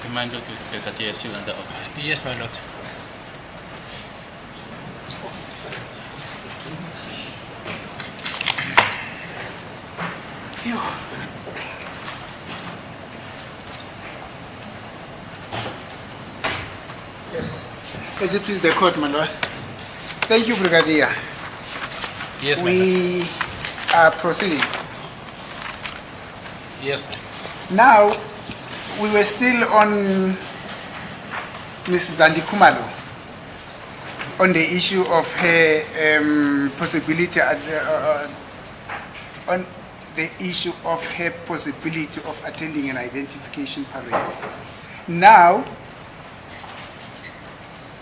Remind you that they are still under offer. Yes, my lord. As it please the court, my lord. Thank you, Brigadier. Yes, my lord. We are proceeding. Yes, sir. Now, we were still on Mrs. Zandi Kumalo on the issue of her possibility on the issue of her possibility of attending an identification parade. Now,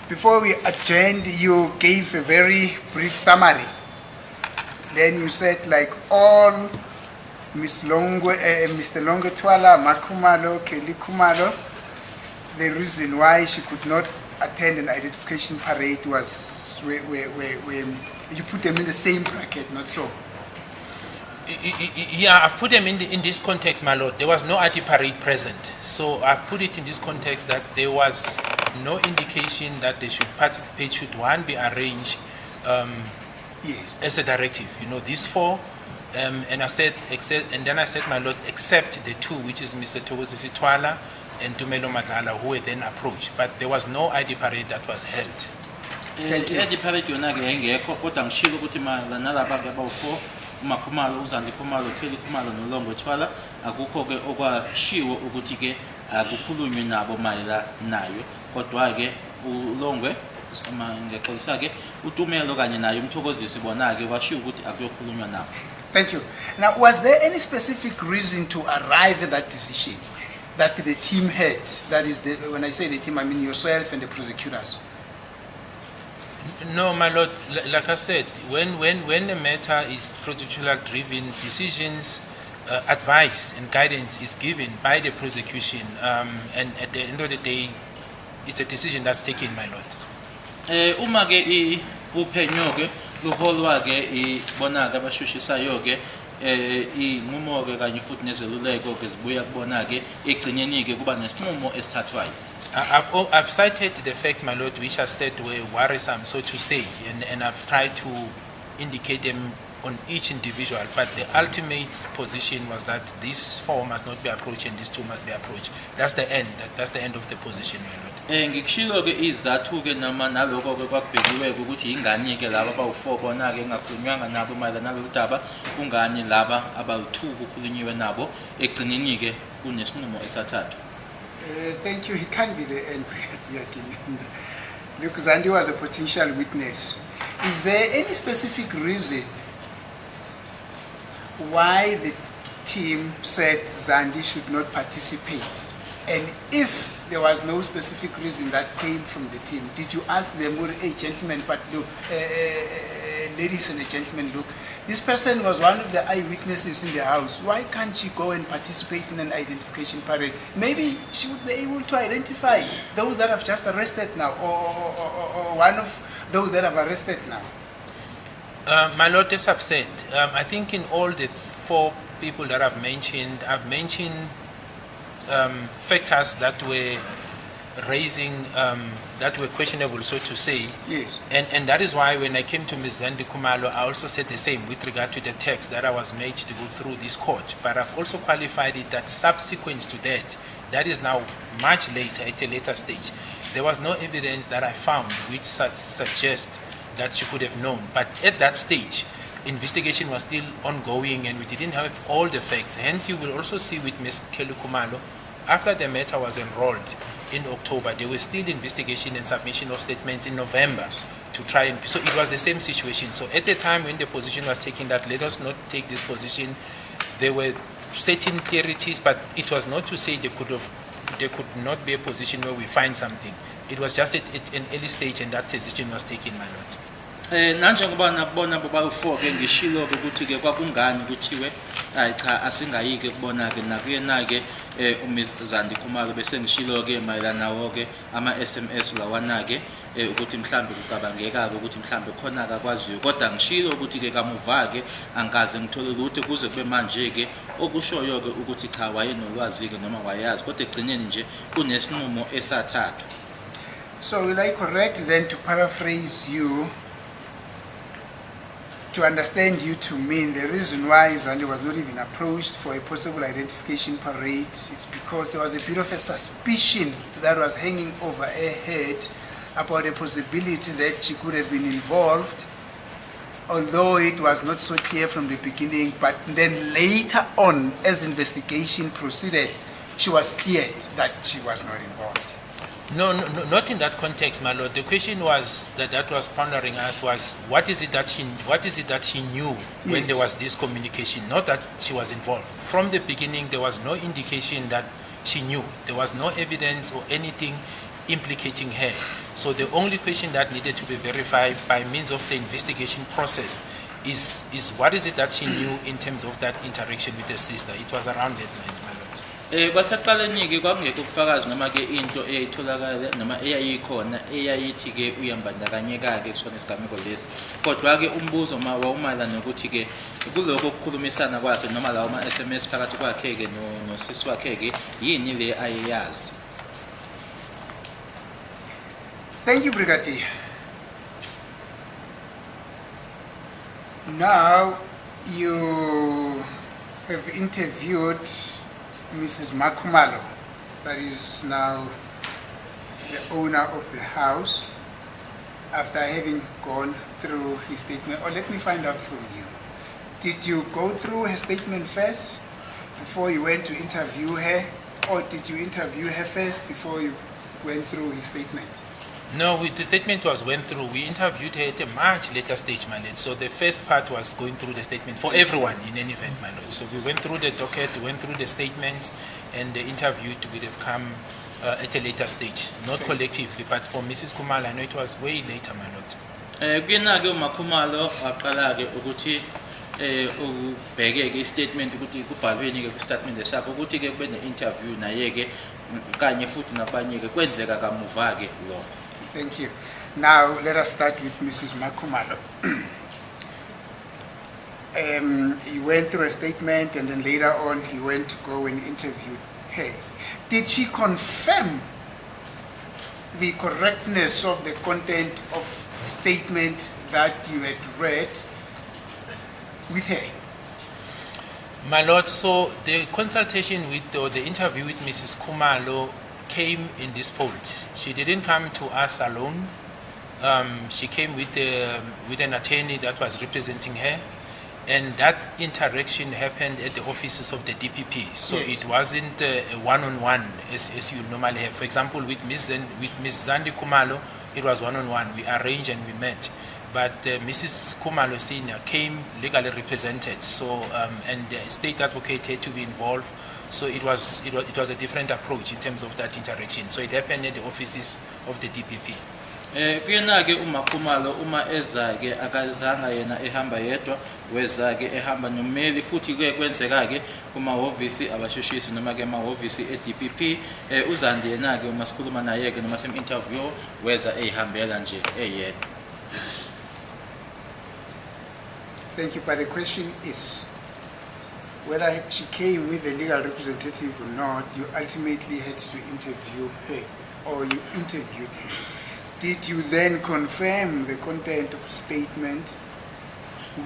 before we adjourned, you gave a very brief summary. Then you said, like all Mr. Longo Twala, Makumalo, Kelly Kumalo, the reason why she could not attend an identification parade was where you put them in the same bracket, not so. Yeah, I've put them in this context, my lord. There was no ID parade present. So I've put it in this context that there was no indication that they should participate should one be arranged Yes. as a directive. You know, these four, and I said, and then I said, my lord, except the two, which is Mr. Thokozisi Twala and Tumelo Madlala, who were then approached. But there was no ID parade that was held. Thank you. ID parade yona ke engekho kodwa ngishilo ukuthi nalaba ke abawu4 uMakhumalo, uZandi Khumalo, Kelly Khumalo noLongo Twala akukho ke okwashiwo ukuthi ke akukhulunywe nabo mayela nayo kodwa ke uLongwe uma ngexolisa ke uTumelo kanye naye uMthokozisi bona ke washiwo ukuthi akuyokhulunywa nabo. Thank you. Now, was there any specific reason to arrive at that decision that the team had? That is, when I say the team, I mean yourself and the prosecutors. No, my lord, like I said, when the matter is procedural driven, decisions, advice and guidance is given by the prosecution, and at the end of the day, it's a decision that's taken, my lord. Uma ke uphenyo ke luholwa ke ibona ke abashushisayo ke inqumo ke kanye futhi nezeluleko ke zibuya kubona ke egcineni ke kuba nesinqumo esithathwayo. I've cited the facts, my lord, which I said were worrisome, so to say, and I've tried to indicate them on each individual, but the ultimate position was that these four must not be approached and these two must be approached. That's the end. That's the end of the position, my lord. Ngikushilo ke izathu ke nama naloko ke kwakubhekiwe ukuthi ingani ke laba abawu4 bona ke ngakhulunywanga nabo mayelana nalolu daba ungani laba abawu2 kukhulunyiwe nabo egcineni ke kunesinqumo esathathwa. Thank you. He can't be the end. Look, Zandi was a potential witness. Is there any specific reason why the team said Zandi should not participate? And if there was no specific reason that came from the team, did you ask them, hey, gentlemen, but look, ladies and gentlemen, look, this person was one of the eyewitnesses in the house. Why can't she go and participate in an identification parade? Maybe she would be able to identify those that have just arrested now, or one of those that have arrested now. My lord, as I've said, I think in all the four people that I've mentioned factors that were raising, that were questionable, so to say. Yes. And that is why when I came to Ms. Zandi Khumalo, I also said the same with regard to the text that I was made to go through this court. But I've also qualified it that subsequent to that is now much later, at a later stage, there was no evidence that I found which suggests that she could have known. But at that stage, investigation was still ongoing and we didn't have all the facts. Hence, you will also see with Ms. Kelly Khumalo, after the matter was enrolled in October, there was still investigation and submission of statements in November to try and, so it was the same situation. So at the time when the position was taken that let us not take this position, there were certain clarities, but it was not to say there could not be a position where we find something. It was just at an early stage and that decision was taken, my lord. Nanjengoba nabona bobawu4 ke ngishilo ukuthi ke kwakungani kuthiwe hayi cha asingayike kubona ke nakuyena ke uMs Zandi Khumalo bese ngishilo ke mayelana nawo ke ama SMS lawana ke ukuthi mhlambe kucabangeka ukuthi mhlambe khona akakwaziyo kodwa ngishilo ukuthi ke kamuva ke angikaze ngithole ukuthi kuze kube manje ke okushoyo ke ukuthi cha wayenolwazi ke noma wayazi kodwa egcineni nje kunesinqumo esathathwa. So will I correct then to paraphrase you, to understand you to mean the reason why Zandi was not even approached for a possible identification parade, it's because there was a bit of a suspicion that was hanging over her head about a possibility that she could have been involved, although it was not so clear from the beginning, but then later on, as investigation proceeded, she was cleared that she was not involved. No, not in that context, my lord. The question was that was pondering us was what is it that she knew when there was this communication, not that she was involved. From the beginning, there was no indication that she knew. There was no evidence or anything implicating her. So the only question that needed to be verified by means of the investigation process is what is it that she knew in terms of that interaction with her sister. It was around that line, my lord. Kwasaqaleni ke kwakungekho ubufakazi noma ke into eyitholakala noma eyayikhona eyayithi ke uyambandakanyeka ke kusona isigameko lesi kodwa ke umbuzo wawumala nokuthi ke kuloko ukukhulumisana kwakhe noma lawo ama SMS phakathi kwakhe ke nosisi wakhe ke yini le ayeyazi. Thank you, Brigadier. Now you have interviewed Mrs. Makhumalo, that is now the owner of the house, after having gone through his statement. Or let me find out from you. Did you go through her statement first before you went to interview her, or did you interview her first before you went through his statement? No, the statement went through. We interviewed her at a much later stage, my lord. So the first part was going through the statement for everyone in any event, my lord. So we went through the docket, went through the statements, and the interview would have come at a later stage, not collectively, but for Mrs. Khumalo, I know it was way later, my lord. Kuyena ke uMakhumalo waqala ke ukuthi ubheke ke statement ukuthi kubhalweni ke ku statement sakho ukuthi ke kube ne interview naye ke kanye futhi nabanye ke kwenzeka kamuva ke lo. Thank you. Now let us start with Mrs. Makhumalo. He went through a statement and then later on he went to go and interview her. Did she confirm the correctness of the content of statement that you had read with her? My lord, so the consultation with or the interview with Mrs. Khumalo came in this fold. She didn't come to us alone. She came with an attorney that was representing her, and that interaction happened at the offices of the DPP. So Yes. it wasn't a one-on-one as you normally have. For example, with Ms. Zandi Khumalo, it was one-on-one. We arranged and we met. But Mrs. Khumalo Senior came legally represented, so and the state advocate had to be involved. So it was a different approach in terms of that interaction. So it happened at the offices of the DPP. Kuyena ke uMakhumalo uma eza ke akazanga yena ehamba yedwa weza ke ehamba nomeli futhi ke kwenzeka ke kuma office abashushisi noma ke ma office eDPP uZandi yena ke uma sikhuluma naye ke noma sem interview weza ehambela nje eyedwa. Thank you, but the question is whether she came with a legal representative or not. You ultimately had to interview her, or you interviewed her. Did you then confirm the content of the statement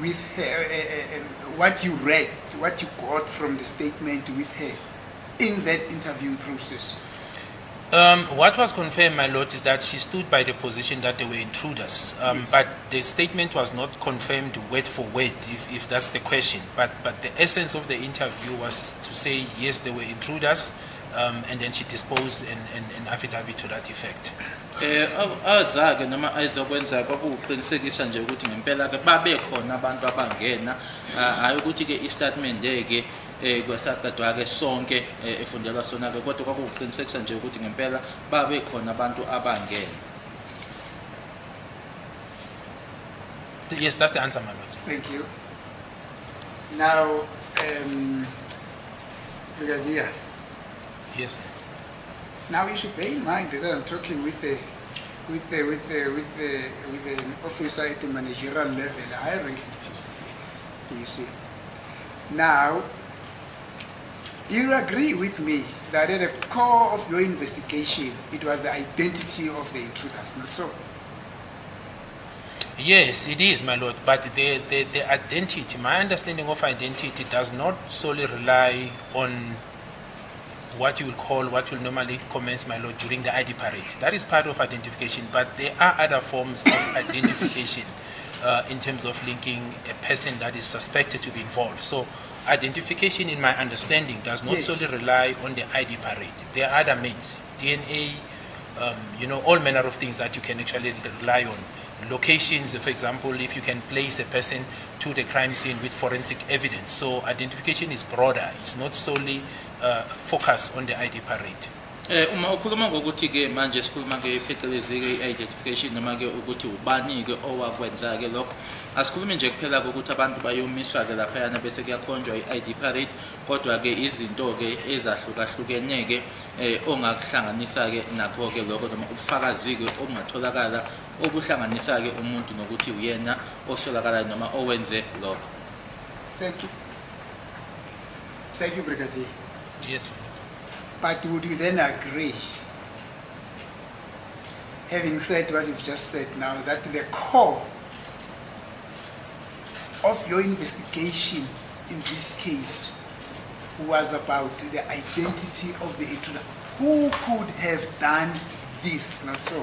with her, what you read, what you got from the statement with her in that interviewing process? What was confirmed, my lord, is that she stood by the position that they were intruders. But the statement was not confirmed word for word, if that's the question. But the essence of the interview was to say, yes, they were intruders, and then she disposed an affidavit to that effect. Azake noma ayizokwenza kwakuqinisekisa nje ukuthi ngempela ke babe khona abantu abangena hayi ukuthi ke istatement ke kwasaqedwa ke sonke efundelwa sona ke kodwa kwakuqinisekisa nje ukuthi ngempela babe khona abantu abangena. Yes, that's the answer, my lord. Thank you. Now, Brigadier, Yes, sir. now you should bear in mind that I'm talking with an officer at the managerial level, a high ranking officer. You see. Now, you agree with me that at the core of your investigation, it was the identity of the intruders, not so? Yes, it is, my lord. But the identity, my understanding of identity does not solely rely on what you will call, what will normally commence, my lord, during the ID parade. That is part of identification, but there are other forms of identification in terms of linking a person that is suspected to be involved. So identification, in my understanding, does not Yes. solely rely on the ID parade. There are other means, DNA, all manner of things that you can actually rely on. Locations, for example, if you can place a person to the crime scene with forensic evidence. So identification is broader. It's not solely focused on the ID parade. Uma ukhuluma ngokuthi ke manje sikhuluma ke phecelezi ke identification noma ke ukuthi ubani ke owakwenza ke lokho asikhulumi nje kuphela ukuthi abantu bayomiswa ke lapha yana bese kuyakhonjwa iID parade kodwa ke izinto ke ezahlukahlukene ke ongakuhlanganisa ke nakho ke lokho noma ubufakazi ke obungatholakala obuhlanganisa ke umuntu nokuthi uyena osolakala noma owenze lokho. Thank you. Thank you, Brigadier. Yes. But would you then agree, having said what you've just said now, that the core of your investigation in this case was about the identity of the intruder? Who could have done this, not so?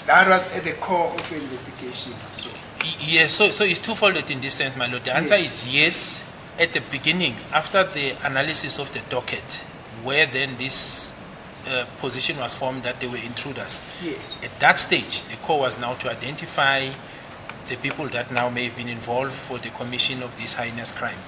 That was at the core of your investigation, not so? Yes, so it's twofold in this sense, my lord. The answer is yes. At the beginning, after the analysis of the docket, where then this position was formed that they were intruders. Yes. At that stage, the core was now to identify the people that now may have been involved for the commission of this heinous crime.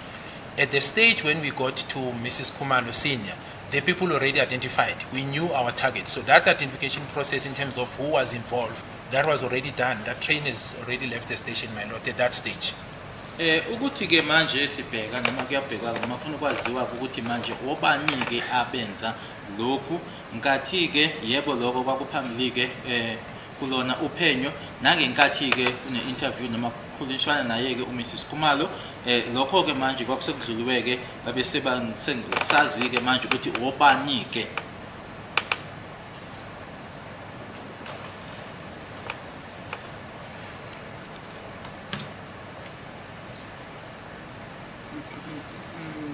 At the stage when we got to Mrs. Khumalo Senior, the people already identified. We knew our target. So that identification process in terms of who was involved, that was already done. That train has already left the station, my lord, at that stage. Ukuthi ke manje sibheka noma kuyabhekwa noma ufuna ukwaziwa ukuthi manje obani ke abenza lokhu nkathi ke yebo lokho kwakuphambili ke kulona uphenyo nangenkathi ke kune interview noma kukhulishwana naye ke uMrs Khumalo lokho ke manje kwakusekudluliwe ke babe sebasazi ke manje ukuthi obani ke.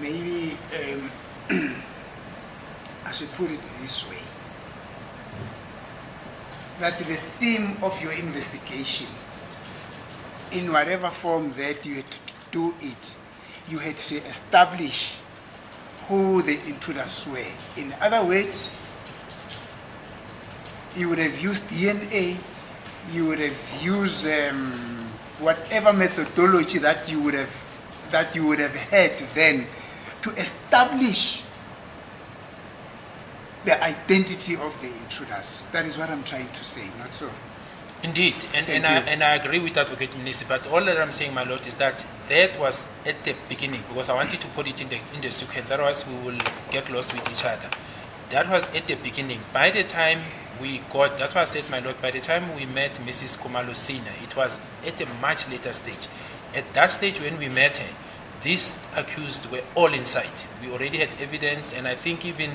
Maybe I should put it this way, that the theme of your investigation, in whatever form that you had to do it, you had to establish who the intruders were. In other words, you would have used DNA, you would have used whatever methodology that you would have had then to establish the identity of the intruders. That is what I'm trying to say, not so? Indeed, and I agree with Advocate Mnisi, but all that I'm saying, my lord, is that was at the beginning, because I wanted to put it in the sequence, otherwise we will get lost with each other. That was at the beginning. By the time we got, that's why I said, my lord, by the time we met Mrs. Khumalo Senior, it was at a much later stage. At that stage when we met her, these accused were all in sight. We already had evidence, and I think even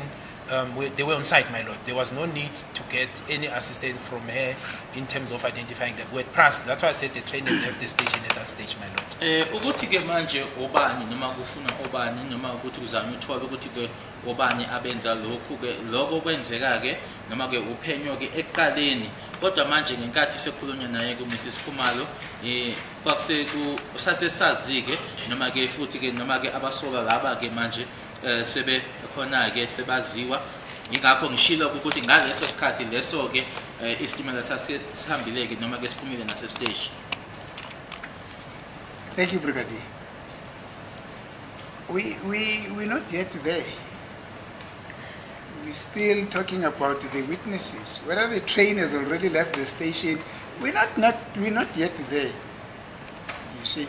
they were on site, my lord. There was no need to get any assistance from her in terms of identifying them. We had passed. That's why I said the train had left the station at that stage, my lord. Ukuthi ke manje obani noma kufuna obani noma ukuthi uzama uthola ukuthi ke obani abenza lokhu ke lokho kwenzeka ke noma ke uphenyo ke eqaleni kodwa manje ngenkathi sekukhulunywa naye ku Mrs Khumalo kwakuseku sasesazi ke noma ke futhi ke noma ke abasola laba ke manje sebe khona ke sebaziwa ingakho ngishilo ukuthi ngaleso sikhathi leso ke istimela sasihambile ke noma ke siphumile nase stage. Thank you, Brigadier. We're not yet there. We're still talking about the witnesses. Whether the train has already left the station, we're not yet there. You see,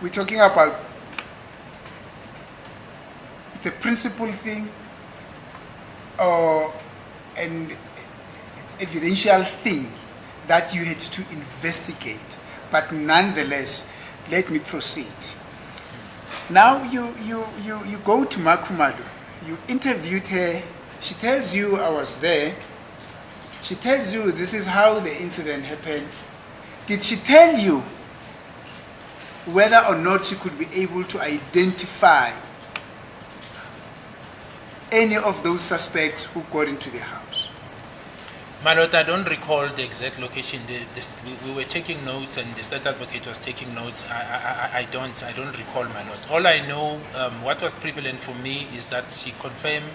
we're talking about It's a principal thing or an evidential thing that you had to investigate. But nonetheless, let me proceed. Now you go to Makhumalo, you interviewed her, she tells you I was there, she tells you this is how the incident happened. Did she tell you whether or not she could be able to identify any of those suspects who got into the house? My lord, I don't recall the exact location. We were taking notes, and the state advocate was taking notes. I don't recall, my lord. All I know, what was prevalent for me is that she confirmed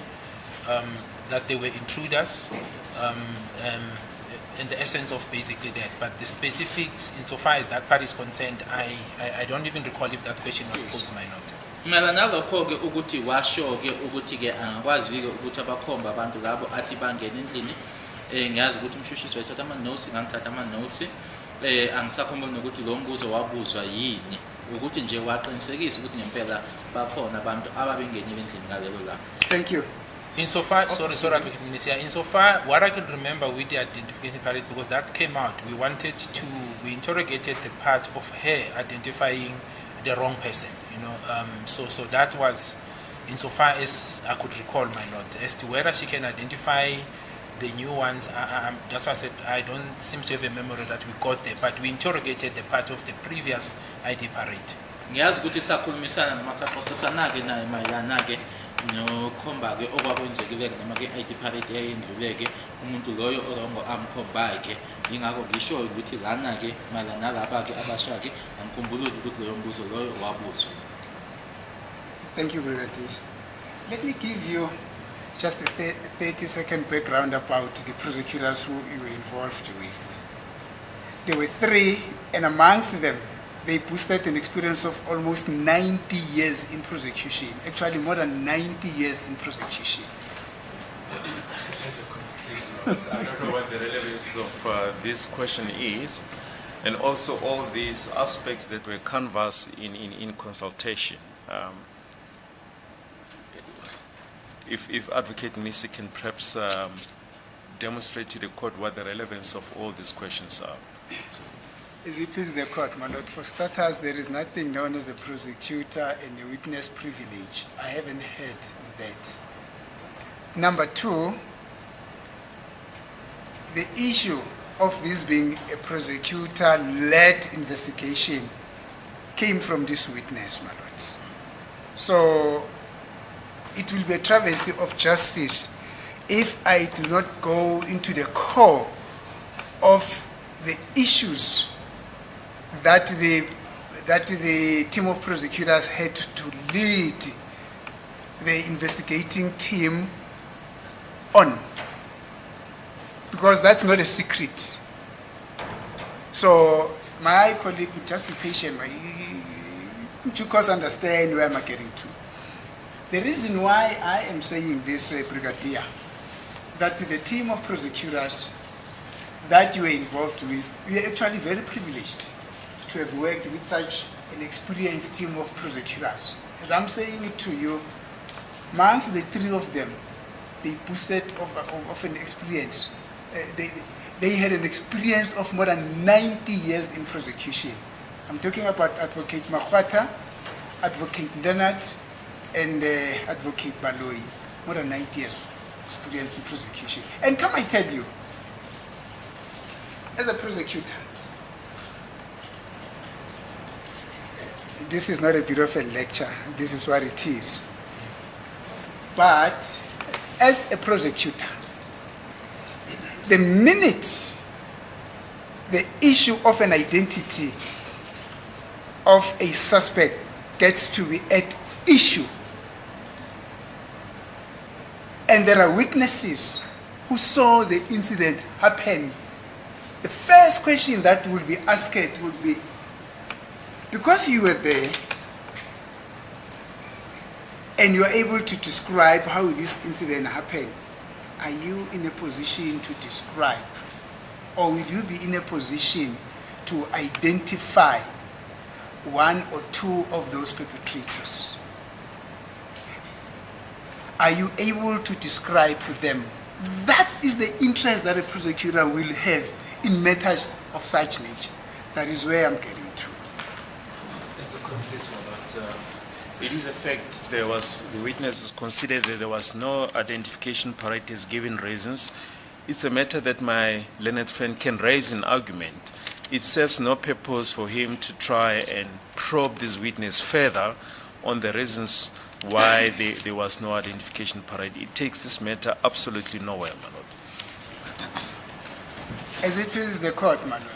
that they were intruders, in the essence of basically that. But the specifics, insofar as that part is concerned, I don't even recall if that question was posed, my lord. Mela nalokho-ke ukuthi washo-ke ukuthi-ke angakwazi-ke ukuthi abakhomba abantu labo athi bangena endlini. Ngiyazi ukuthi umshushisi wayethatha ama-notes, ngangithatha ama-notes. Angisakhumbuli nokuthi lo mbuzo wabuzwa yini, ukuthi nje waqinisekisa ukuthi ngempela bakhona abantu ababengenile endlini ngalelo langa. Thank you. Insofar, sorry, Adv Mnisi. Insofar, what I can remember with the identification part, because that came out, we interrogated the part of her identifying the wrong person, you know. So that was, insofar as I could recall, my lord, as to whether she can identify the new ones. That's why I said I don't seem to have a memory that we got there, but we interrogated the part of the previous ID parade. Ngiyazi ukuthi sakhulumisana noma saxoxisana-ke naye mayelana-ke nokhomba-ke okwakwenzekile-ke noma-ke i-ID parade eyayendluleke umuntu loyo orongo amkhomba-ke. Yingakho ngisho ukuthi lana-ke mayelana nalaba-ke abasha-ke angikhumbululi ukuthi loyo mbuzo loyo wabuzwa. Thank you, Brother D. Let me give you just a 30-second background about the prosecutors who you were involved with. There were 3, and amongst them, they boasted an experience of almost 90 years in prosecution. Actually, more than 90 years in prosecution. I don't know what the relevance of this question is, and also all these aspects that were canvassed in consultation. If Advocate Mnisi can perhaps demonstrate to the court what the relevance of all these questions are. As it please the court, my lord, for starters, there is nothing known as a prosecutor and a witness privilege. I haven't heard that. Number 2, the issue of this being a prosecutor-led investigation came from this witness, my lord. So it will be a travesty of justice if I do not go into the core of the issues that the team of prosecutors had to lead the investigating team on, because that's not a secret. So my colleague would just be patient. You course understand where I'm getting to. The reason why I am saying this, Brigadier, that the team of prosecutors that you were involved with, we are actually very privileged to have worked with such an experienced team of prosecutors. As I'm saying it to you, amongst the 3 of them, they boasted of an experience. They had an experience of more than 90 years in prosecution. I'm talking about Advocate Makhwata, Advocate Leonard, and Advocate Baloi. More than 90 years experience in prosecution. And come I tell you, as a prosecutor, this is not a bit of a lecture, this is what it is. But as a prosecutor, the minute the issue of an identity of a suspect gets to be at issue, and there are witnesses who saw the incident happen, the first question that will be asked would be, because you were there and you are able to describe how this incident happened, are you in a position to describe, or will you be in a position to identify 1 or 2 of those perpetrators? Are you able to describe them? That is the interest that a prosecutor will have in matters of such nature. That is where I'm getting to. As a complice for that, it is a fact the witnesses considered that there was no identification parties given reasons. It's a matter that my learned friend can raise in argument. It serves no purpose for him to try and probe this witness further on the reasons why there was no identification parade. It takes this matter absolutely nowhere, my lord. As it pleases the court, Manuel,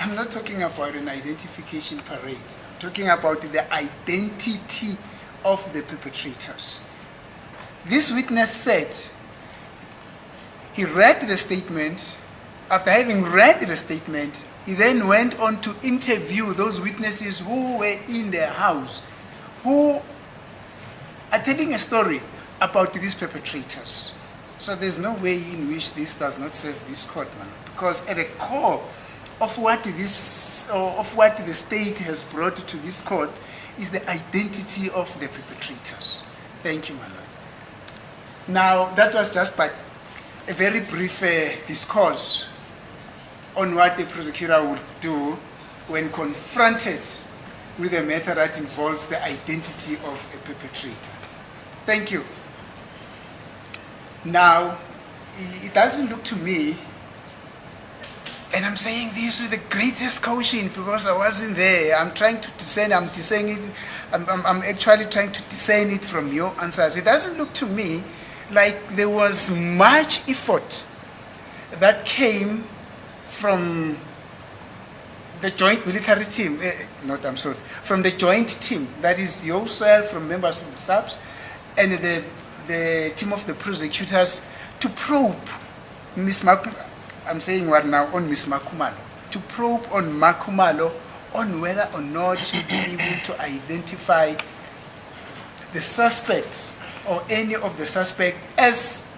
I'm not talking about an identification parade. I'm talking about the identity of the perpetrators. This witness said he read the statement. After having read the statement, he then went on to interview those witnesses who were in their house, who are telling a story about these perpetrators. So there's no way in which this does not serve this court, man, because at the core of what the state has brought to this court is the identity of the perpetrators. Thank you, my lord. Now, that was just but a very brief discourse on what the prosecutor would do when confronted with a matter that involves the identity of a perpetrator. Thank you. Now, it doesn't look to me, and I'm saying this with the greatest caution because I wasn't there. I'm trying to discern, I'm actually trying to discern it from your answers. It doesn't look to me like there was much effort that came from the joint military team, from the joint team, that is yourself, from members of the subs, and the team of the prosecutors to probe Ms. I'm saying what now on Ms. Makumalo, to probe on Makumalo on whether or not she'd be able to identify the suspects or any of the suspects as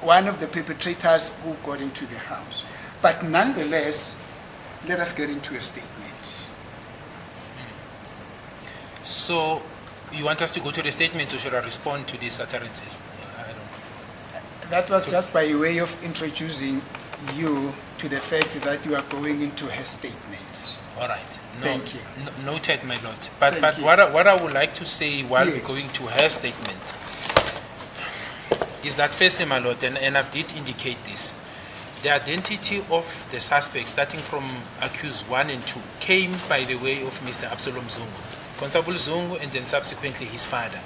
one of the perpetrators who got into the house. But nonetheless, let us get into a statement. So, you want us to go to the statement or should I respond to these utterances? I don't. That was just by way of introducing you to the fact that you are going into her statement. All right. Thank you. Noted, my lord. But Thank you. what I would like to say while Yes. we're going to her statement is that firstly, my lord, and I did indicate this, the identity of the suspects, starting from accused 1 and 2, came by the way of Mr. Absalom Zungu, Constable Zungu, and then subsequently his father.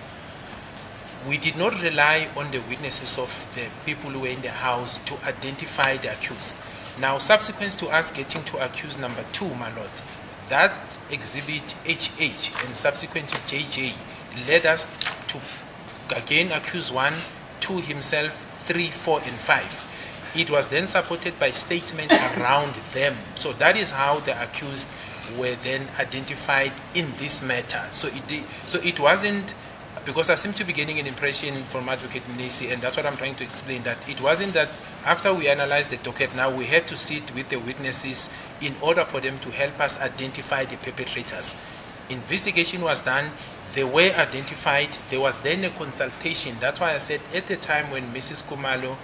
We did not rely on the witnesses of the people who were in the house to identify the accused. Now, subsequent to us getting to accused number 2, my lord, that exhibit HH and subsequent to JJ led us to again accuse 1, 2 himself, 3, 4, and 5. It was then supported by statements around them. So that is how the accused were then identified in this matter. So it wasn't, because I seem to be getting an impression from Advocate Mnisi, and that's what I'm trying to explain, that it wasn't that after we analyzed the docket, now we had to sit with the witnesses in order for them to help us identify the perpetrators. Investigation was done, they were identified, there was then a consultation. That's why I said at the time when Mrs. Kumalo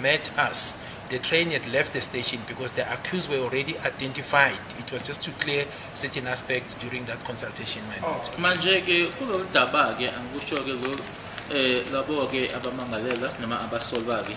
met us, the train had left the station because the accused were already identified. It was just to clear certain aspects during that consultation. Manje ke kulolu daba ke angikusho ke lo labo ke abamangalela noma abasolwa ke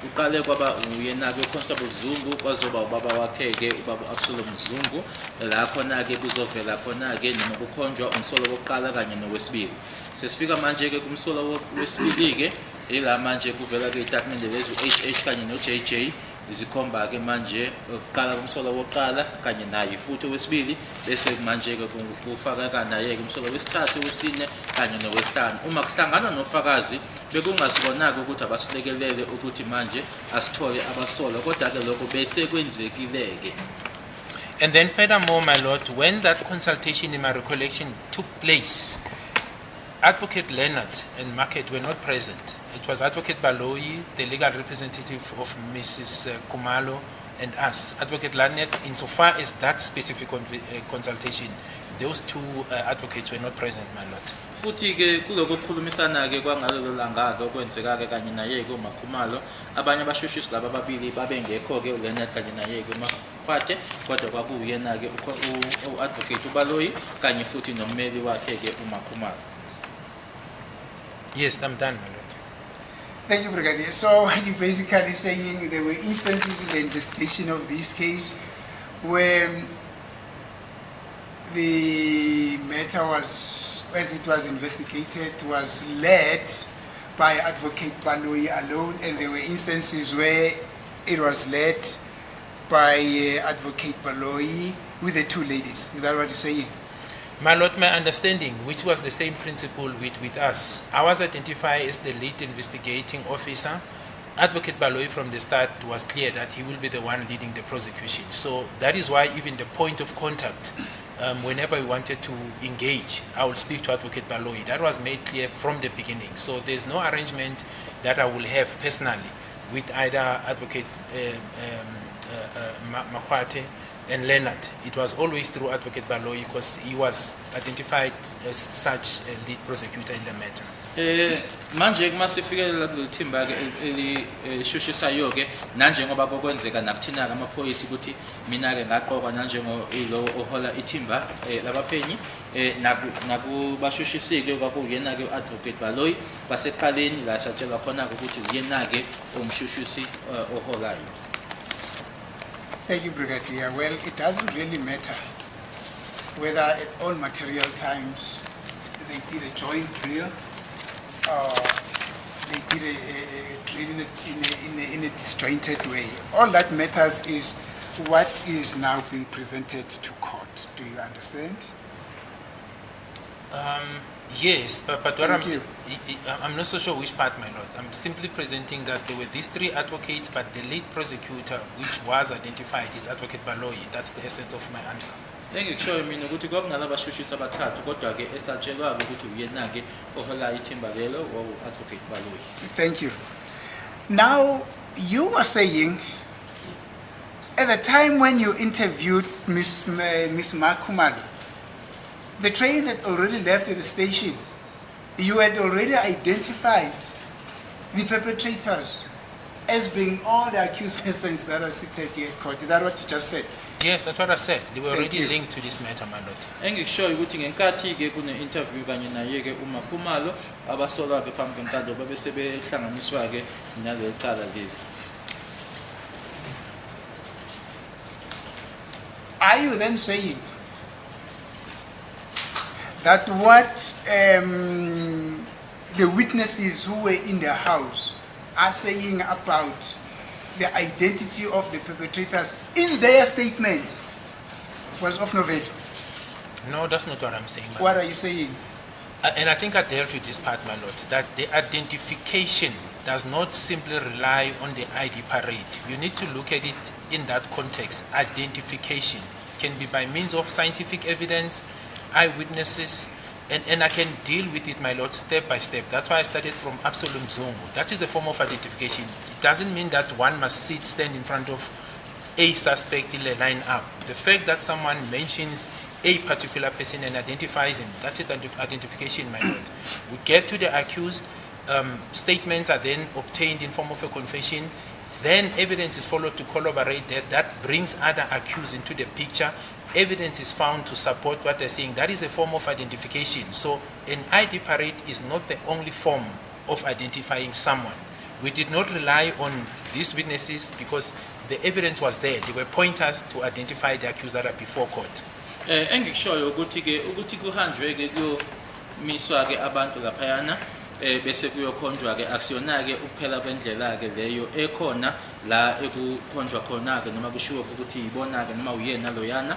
uqale kwaba uyena ke Constable Zungu kwazoba ubaba wakhe ke ubaba Absalom Zungu la khona ke kuzovela khona ke noma kukhonjwa umsolo wokuqala kanye nowesibili. Sesifika manje ke kumsolo wesibili ke ila manje kuvela ke itatimende lezo HH kanye no JJ izikhomba ke manje ukuqala kumsolo wokuqala kanye naye futhi wesibili bese manje ke kufaka kanaye ke umsolo wesithathu wesine kanye nowesihlanu. Uma kuhlangana nofakazi bekungasibonaka ukuthi abasilekelele ukuthi manje asithole abasola kodwa ke lokho bese kwenzekileke. And then furthermore, my lord, when that consultation in my recollection took place, Advocate Leonard and Market were not present. It was Advocate Baloyi, the legal representative of Mrs. Kumalo, and us. Advocate Leonard, insofar as that specific consultation, those two advocates were not present, my lord. futhi ke kuloko kukhulumisana ke kwangalelo langa ke okwenzeka ke kanye naye ke uMakhumalo abanye abashushisi laba ababili babengekho ke uLeonard kanye naye ke uMaphathe kodwa kwakuyena ke uadvocate uBaloyi kanye futhi nommeli wakhe ke uMakhumalo. Yes, I'm done, my lord. Thank you, Brigadier. So what you're basically saying, there were instances in the investigation of this case where the matter was, as it was investigated, was led by Advocate Baloyi alone, and there were instances where it was led by Advocate Baloyi with the two ladies. Is that what you're saying? My lord, my understanding, which was the same principle with us, I was identified as the lead investigating officer. Advocate Baloyi from the start was clear that he will be the one leading the prosecution. So that is why even the point of contact, whenever we wanted to engage, I will speak to Advocate Baloyi. That was made clear from the beginning. So there's no arrangement that I will have personally with either Advocate Makhwate and Leonard. It was always through Advocate Baloyi because he was identified as such a lead prosecutor in the matter. Manje kumasifikelela kulithimba ke elishushisayo ke nanjengoba kokwenzeka nakuthina ke amaphoyisa ukuthi mina ke ngaqokwa nanjengo ilo ohola ithimba labaphenyi nakubashushisike kwakuyena ke uadvocate Baloyi baseqaleni la shatshelwa khona ukuthi uyena ke umshushisi oholayo. Thank you, Brigadier. Well, it doesn't really matter whether at all material times they did a joint drill or they did a drill in a disjointed way. All that matters is what is now being presented to court. Do you understand? Yes, but what Thank you. I'm not so sure which part, my lord. I'm simply presenting that there were these three advocates, but the lead prosecutor, which was identified, is Advocate Baloyi. That's the essence of my answer. Engikushoyo mina ukuthi kwakunalabashushisi abathathu kodwa ke esatshelwa ukuthi uyena ke ohola ithimba lelo uadvocate Baloyi. Thank you. Now, you were saying at the time when you interviewed Miss Makhumalo, the train had already left at the station. You had already identified the perpetrators as being all the accused persons that are seated here at court. Is that what you just said? Yes, that's what I said. They were Thank already you. linked to this matter, my lord. Engikushoyo ukuthi ngenkathi ke kune interview kanye naye ke uMakhumalo abasolwa ke phambi kwenkantolo babese behlanganiswa ke naleli cala leli. Are you then saying that what the witnesses who were in the house are saying about the identity of the perpetrators in their statements was of no value? No, that's not what I'm saying, my What lord. are you saying? And I think I dealt with this part, my lord, that the identification does not simply rely on the ID parade. You need to look at it in that context. Identification can be by means of scientific evidence, eyewitnesses, and I can deal with it, my lord, step by step. That's why I started from Absolute Zongo. That is a form of identification. It doesn't mean that one must stand in front of a suspect in a line-up. The fact that someone mentions a particular person and identifies him, that is identification, my lord. We get to the accused, statements are then obtained in form of a confession, then evidence is followed to corroborate that. That brings other accused into the picture. Evidence is found to support what they're saying. That is a form of identification. So an ID parade is not the only form of identifying someone. We did not rely on these witnesses because the evidence was there. They were pointers to identify the accused that are before court. Engikushoyo ukuthi kuhanjwe ke kuyomiswa ke abantu laphayana bese kuyokhonjwa ke akusiyona ke ukuphela kwendlela ke leyo ekhona la ekukhonjwa khona ke noma kushiwo ukuthi yibona ke noma uyena loyana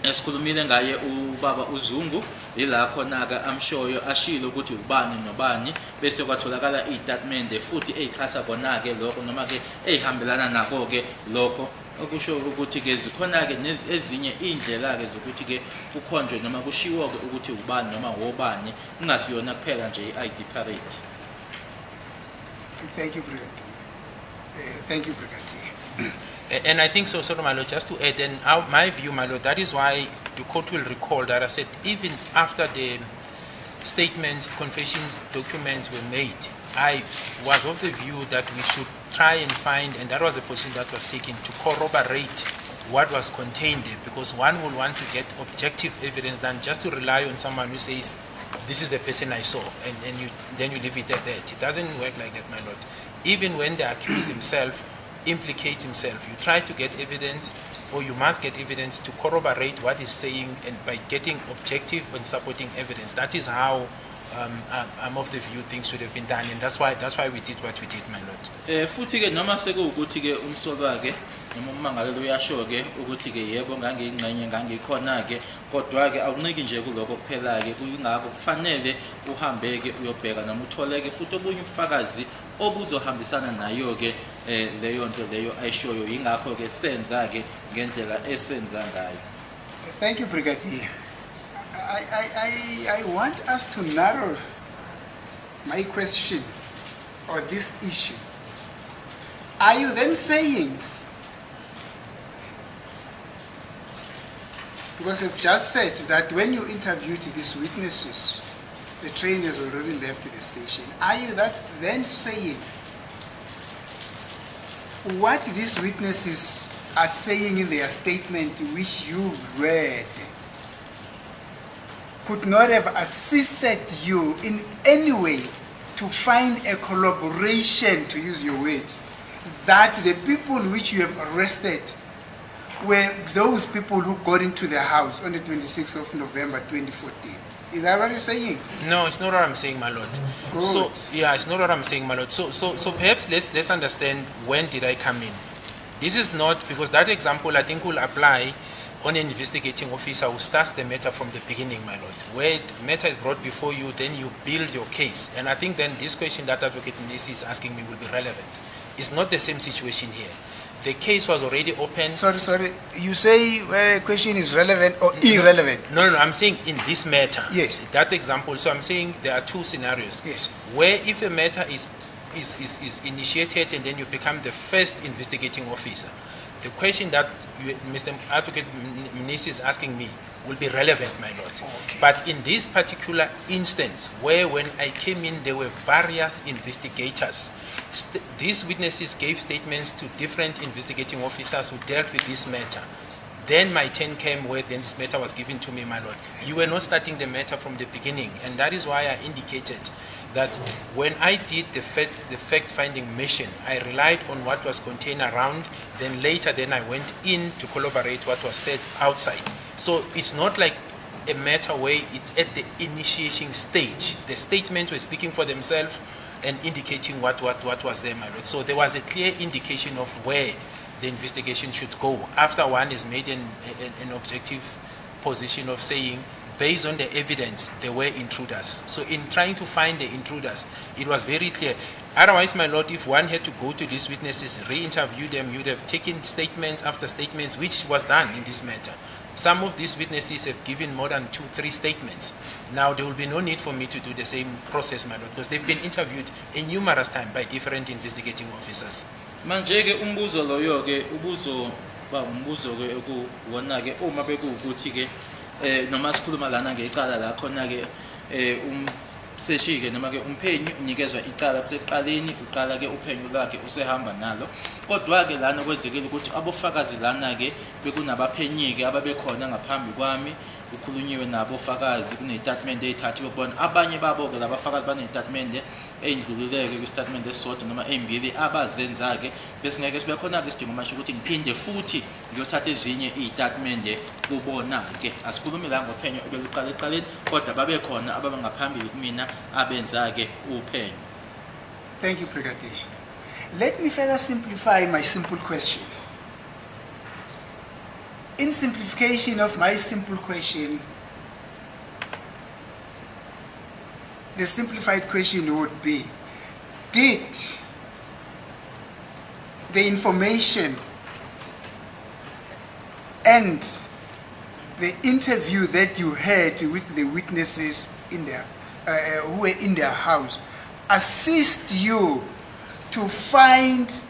esikhulumile ngaye ubaba uZungu ila khona ke amshoyo ashilo ukuthi ubani nobani bese kwatholakala istatement futhi ezikhasa khona ke lokho noma ke ehambelana nako ke lokho okusho ukuthi ke zikhona ke ezinye indlela ke zokuthi ke kukhonjwe noma kushiwo ke ukuthi ubani noma wobani kungasiyona kuphela nje iID parade. Thank you, Brigadier. Thank you, Brigadier. And I think so, my Lord, just to add, and my view, my Lord, that is why the court will recall that I said even after the statements, confessions, documents were made, I was of the view that we should try and find, and that was a position that was taken, to corroborate what was contained there, because one will want to get objective evidence than just to rely on someone who says, this is the person I saw, and then you leave it at that. It doesn't work like that, my Lord. Even when the accused himself implicates himself, you try to get evidence, or you must get evidence to corroborate what he's saying, and by getting objective and supporting evidence. That is how I'm of the view things should have been done, and that's why we did what we did, my Lord. Futhi ke noma sekuwukuthi ke umsolwa ke noma ummangalelo uyasho ke ukuthi ke yebo ngangingxenye ngangikhona ke, kodwa ke awunciki nje kuloko kuphela ke, kuyingakho kufanele uhambe ke uyobheka noma uthole ke futhi obunye ubufakazi obuzohambisana nayo ke leyo nto leyo ayishoyo, yingakho ke senza ke ngendlela esenza ngayo. Thank you, Brigadier. I want us to narrow my question or this issue. Are you then saying, because you've just said that when you interviewed these witnesses, the train has already left the station. Are you then saying what these witnesses are saying in their statement, which you read, could not have assisted you in any way to find a collaboration, to use your word, that the people which you have arrested were those people who got into the house on the 26th of November 2014? Is that what you're saying? No, it's not what I'm saying, my Lord. Good. So yeah, it's not what I'm saying, my Lord. So perhaps let's understand, when did I come in? This is not, because that example I think will apply on an investigating officer who starts the matter from the beginning, my Lord. Where the matter is brought before you, then you build your case. And I think then this question that Advocate Mnisi is asking me will be relevant. It's not the same situation here. The case was already open. Sorry. You say where a question is relevant or irrelevant? No, I'm saying in this matter. Yes. That example. So I'm saying there are two scenarios. Yes. Where if a matter is initiated and then you become the first investigating officer, the question that Mr. Advocate Mnisi is asking me will be relevant, my Lord. Okay. But in this particular instance, where when I came in, there were various investigators. These witnesses gave statements to different investigating officers who dealt with this matter. Then my turn came, where then this matter was given to me, my Lord. You were not starting the matter from the beginning, and that is why I indicated that when I did the fact-finding mission, I relied on what was contained around, then later I went in to collaborate what was said outside. So it's not like a matter where it's at the initiation stage. The statements were speaking for themselves and indicating what was there, my Lord. So there was a clear indication of where the investigation should go after one is made an objective position of saying, based on the evidence, there were intruders. So in trying to find the intruders, it was very clear. Otherwise, my Lord, if one had to go to these witnesses, re-interview them, you'd have taken statements after statements, which was done in this matter. Some of these witnesses have given more than 2-3 statements. Now, there will be no need for me to do the same process, my Lord, because they've been interviewed in numerous times by different investigating officers. Manje ke umbuzo loyo ke umbuzo ke ukuwona ke uma bekuwukuthi ke noma sikhuluma lana ngecala la khona ke umseshi ke noma ke umphenyi unikezwa icala kuseqaleni, uqala ke uphenyo lakhe usehamba nalo, kodwa ke lana kwenzekile ukuthi abofakazi lana ke bekunabaphenyi ke ababekhona ngaphambi kwami, ukhulunyiwe nabo fakazi kunestatement eyithathiwe kubona, abanye babo ke labafakazi banestatement eyindlulileke kwistatement esisodwa noma ezimbili abazenza ke, bese ngeke sibe khona ke sidinga manje ukuthi ngiphinde futhi ngiyothatha ezinye istatement kubona ke. Asikhulumi la ngophenyo ebeluqala eqaleni, kodwa babe khona ababangaphambili kumina abenza ke uphenyo. Thank you, Brigadier. Let me further simplify my simple question. In simplification of my simple question, the simplified question would be, did the information and the interview that you had with the witnesses in their, who were in their house assist you to find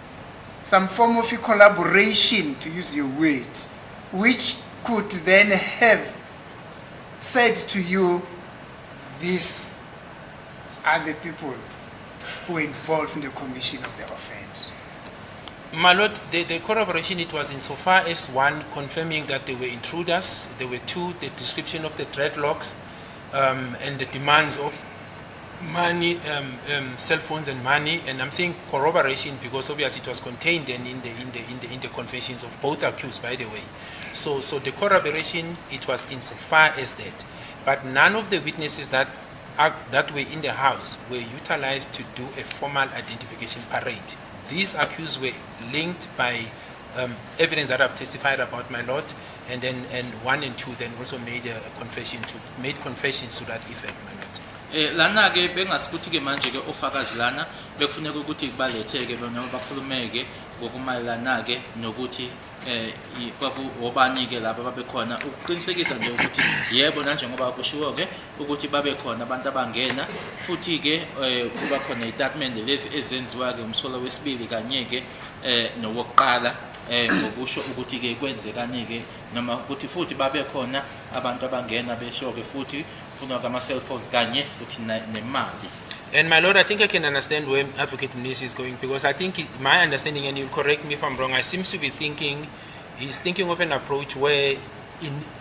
some form of a collaboration, to use your word, which could then have said to you, these are the people who were involved in the commission of the offense? My lord, the corroboration, it was insofar as one, confirming that they were intruders. There were two, the description of the dreadlocks and the demands of money, cell phones and money. And I'm saying corroboration because obviously it was contained then in the confessions of both accused, by the way. So the corroboration, it was insofar as that. But none of the witnesses that were in the house were utilized to do a formal identification parade. These accused were linked by evidence that I've testified about, my lord, and 1 and 2 then also made confessions to that effect, my lord. Lana ke bengasikuthi ke manje ke ofakazi lana bekufuneka ukuthi kubaletheke noma bakhulumeke ngokumayelana ke nokuthi obani ke laba babekhona ukuqinisekisa nje ukuthi yebo nanjengoba kushiwo ke ukuthi babekhona abantu abangena futhi ke kuba khona istatement lezi ezenziwa ke umsolo wesibili kanye ke nowokuqala ngokusho ukuthi ke kwenzekani ke noma ukuthi futhi babekhona abantu abangena besho ke futhi ufuna ama cell phones kanye futhi nemali. And my lord, I think I can understand where Advocate Mnisi is going, because I think my understanding, and you'll correct me if I'm wrong, I seems to be thinking, he's thinking of an approach where,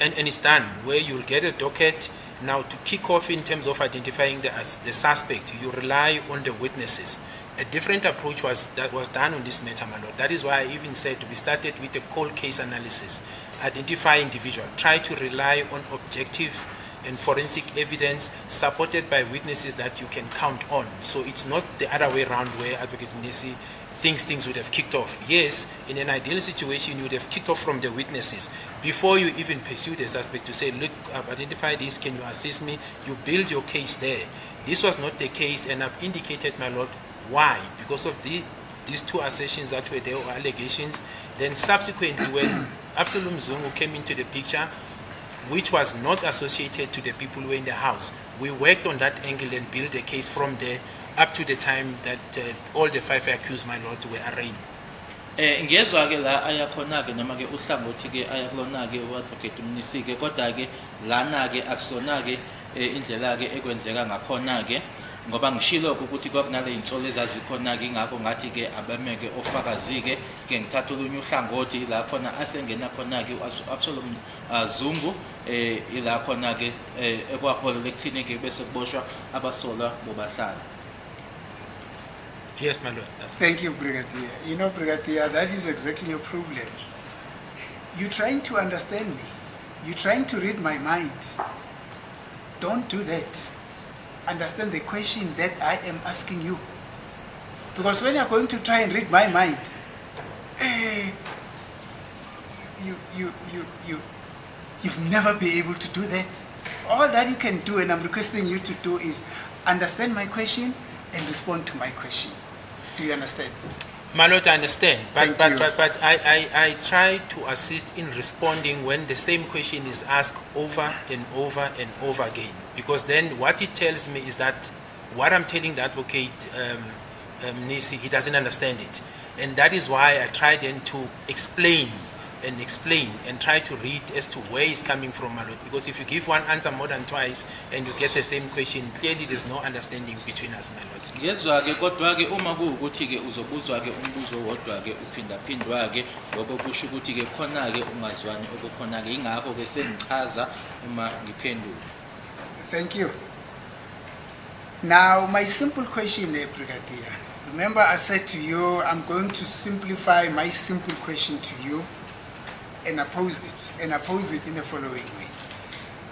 and it's done, where you'll get a docket. Now to kick off in terms of identifying the suspect, you rely on the witnesses. A different approach was done on this matter, my lord. That is why I even said we started with a cold case analysis, identify individual, try to rely on objective and forensic evidence supported by witnesses that you can count on. So it's not the other way around where Advocate Mnisi thinks things would have kicked off. Yes, in an ideal situation, you would have kicked off from the witnesses before you even pursue the suspect to say, look, I've identified this, can you assist me? You build your case there. This was not the case, and I've indicated, my lord, why? Because of these two assertions that were there, or allegations. Then subsequently, when Absalom Zungu came into the picture, which was not associated to the people who were in the house, we worked on that angle and built a case from there up to the time that all the 5 accused, my lord, were arraigned. Ngezwa ke la ayakhona ke noma ke uhlangothi ke ayakulona ke uAdvocate Mnisi ke kodwa ke lana ke akusona ke indlela ke ekwenzeka ngakhona ke ngoba ngishilo ukuthi kwakunale insolo ezazikhona ke ingakho ngathi ke abameke ofakazi ke ngithatha ulunye uhlangothi la khona asengena khona ke Absalom Zungu ila khona ke ekwaholela ekuthini ke bese kuboshwa abasola bobahlala. Yes, my lord. Thank you, Brigadier. You know, Brigadier, that is exactly your problem. You're trying to understand me. You're trying to read my mind. Don't do that. Understand the question that I am asking you. Because when you're going to try and read my mind, you'll never be able to do that. All that you can do, and I'm requesting you to do, is understand my question and respond to my question. Do you understand? My lord, I understand, but Thank you. I try to assist in responding when the same question is asked over and over and over again. Because then what it tells me is that what I'm telling the Advocate Mnisi, he doesn't understand it. And that is why I try then to explain and try to read as to where he's coming from, my lord. Because if you give one answer more than twice and you get the same question, clearly there's no understanding between us, my lord. Ngezwa ke kodwa ke uma kuukuthi ke uzobuzwa ke umbuzo wodwa ke uphinda phindwa ke lokho kusho ukuthi ke khona ke ungazwani okukhona ke ingakho ke sengichaza uma ngiphendula. Thank you. Now, my simple question, Brigadier. Remember, I said to you, I'm going to simplify my simple question to you and oppose it in the following way.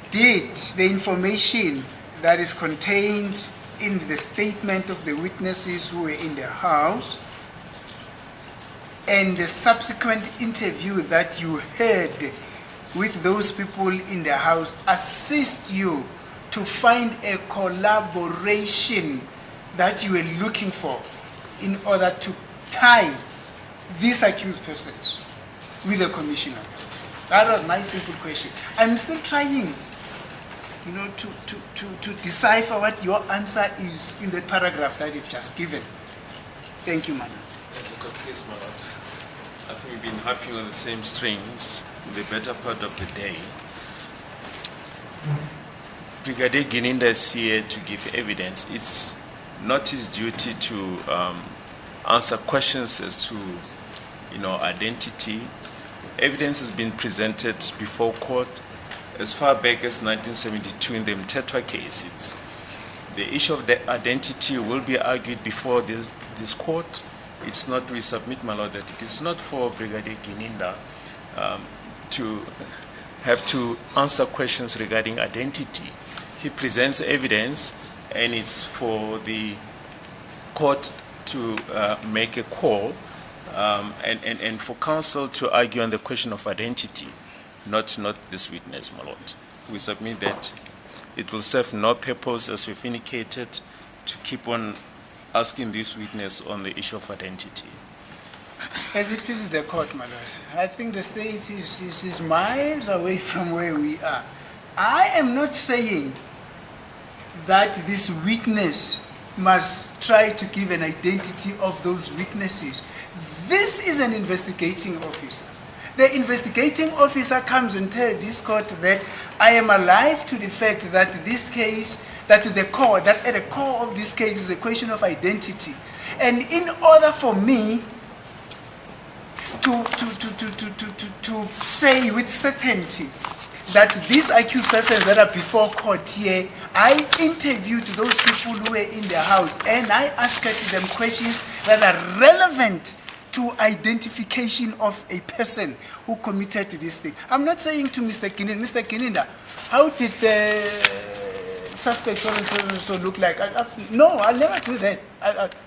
Did the information that is contained in the statement of the witnesses who were in the house and the subsequent interview that you had with those people in the house assist you to find a collaboration that you were looking for in order to tie these accused persons with the commissioner? That was my simple question. I'm still trying, to decipher what your answer is in the paragraph that you've just given. Thank you, madam. As a conclusion, my lord, I think we've been harping on the same strings the better part of the day. Brigadier Gininda is here to give evidence. It's not his duty to answer questions as to, identity. Evidence has been presented before court as far back as 1972 in the Mtetwa case. The issue of the identity will be argued before this court. It's not, we submit, my lord, that it is not for Brigadier Gininda to have to answer questions regarding identity. He presents evidence, and it's for the court to make a call and for counsel to argue on the question of identity, not this witness, my lord. We submit that it will serve no purpose, as we've indicated, to keep on asking this witness on the issue of identity. As it pleases the court, my lord, I think the state is miles away from where we are. I am not saying that this witness must try to give an identity of those witnesses. This is an investigating officer. The investigating officer comes and tells this court that I am alive to the fact that this case, that at the core of this case is a question of identity. And in order for me to say with certainty that these accused persons that are before court here, I interviewed those people who were in the house and I asked them questions that are relevant to identification of a person who committed this thing. I'm not saying to Mr. Gininda, how did the suspect so look like? No, I'll never do that.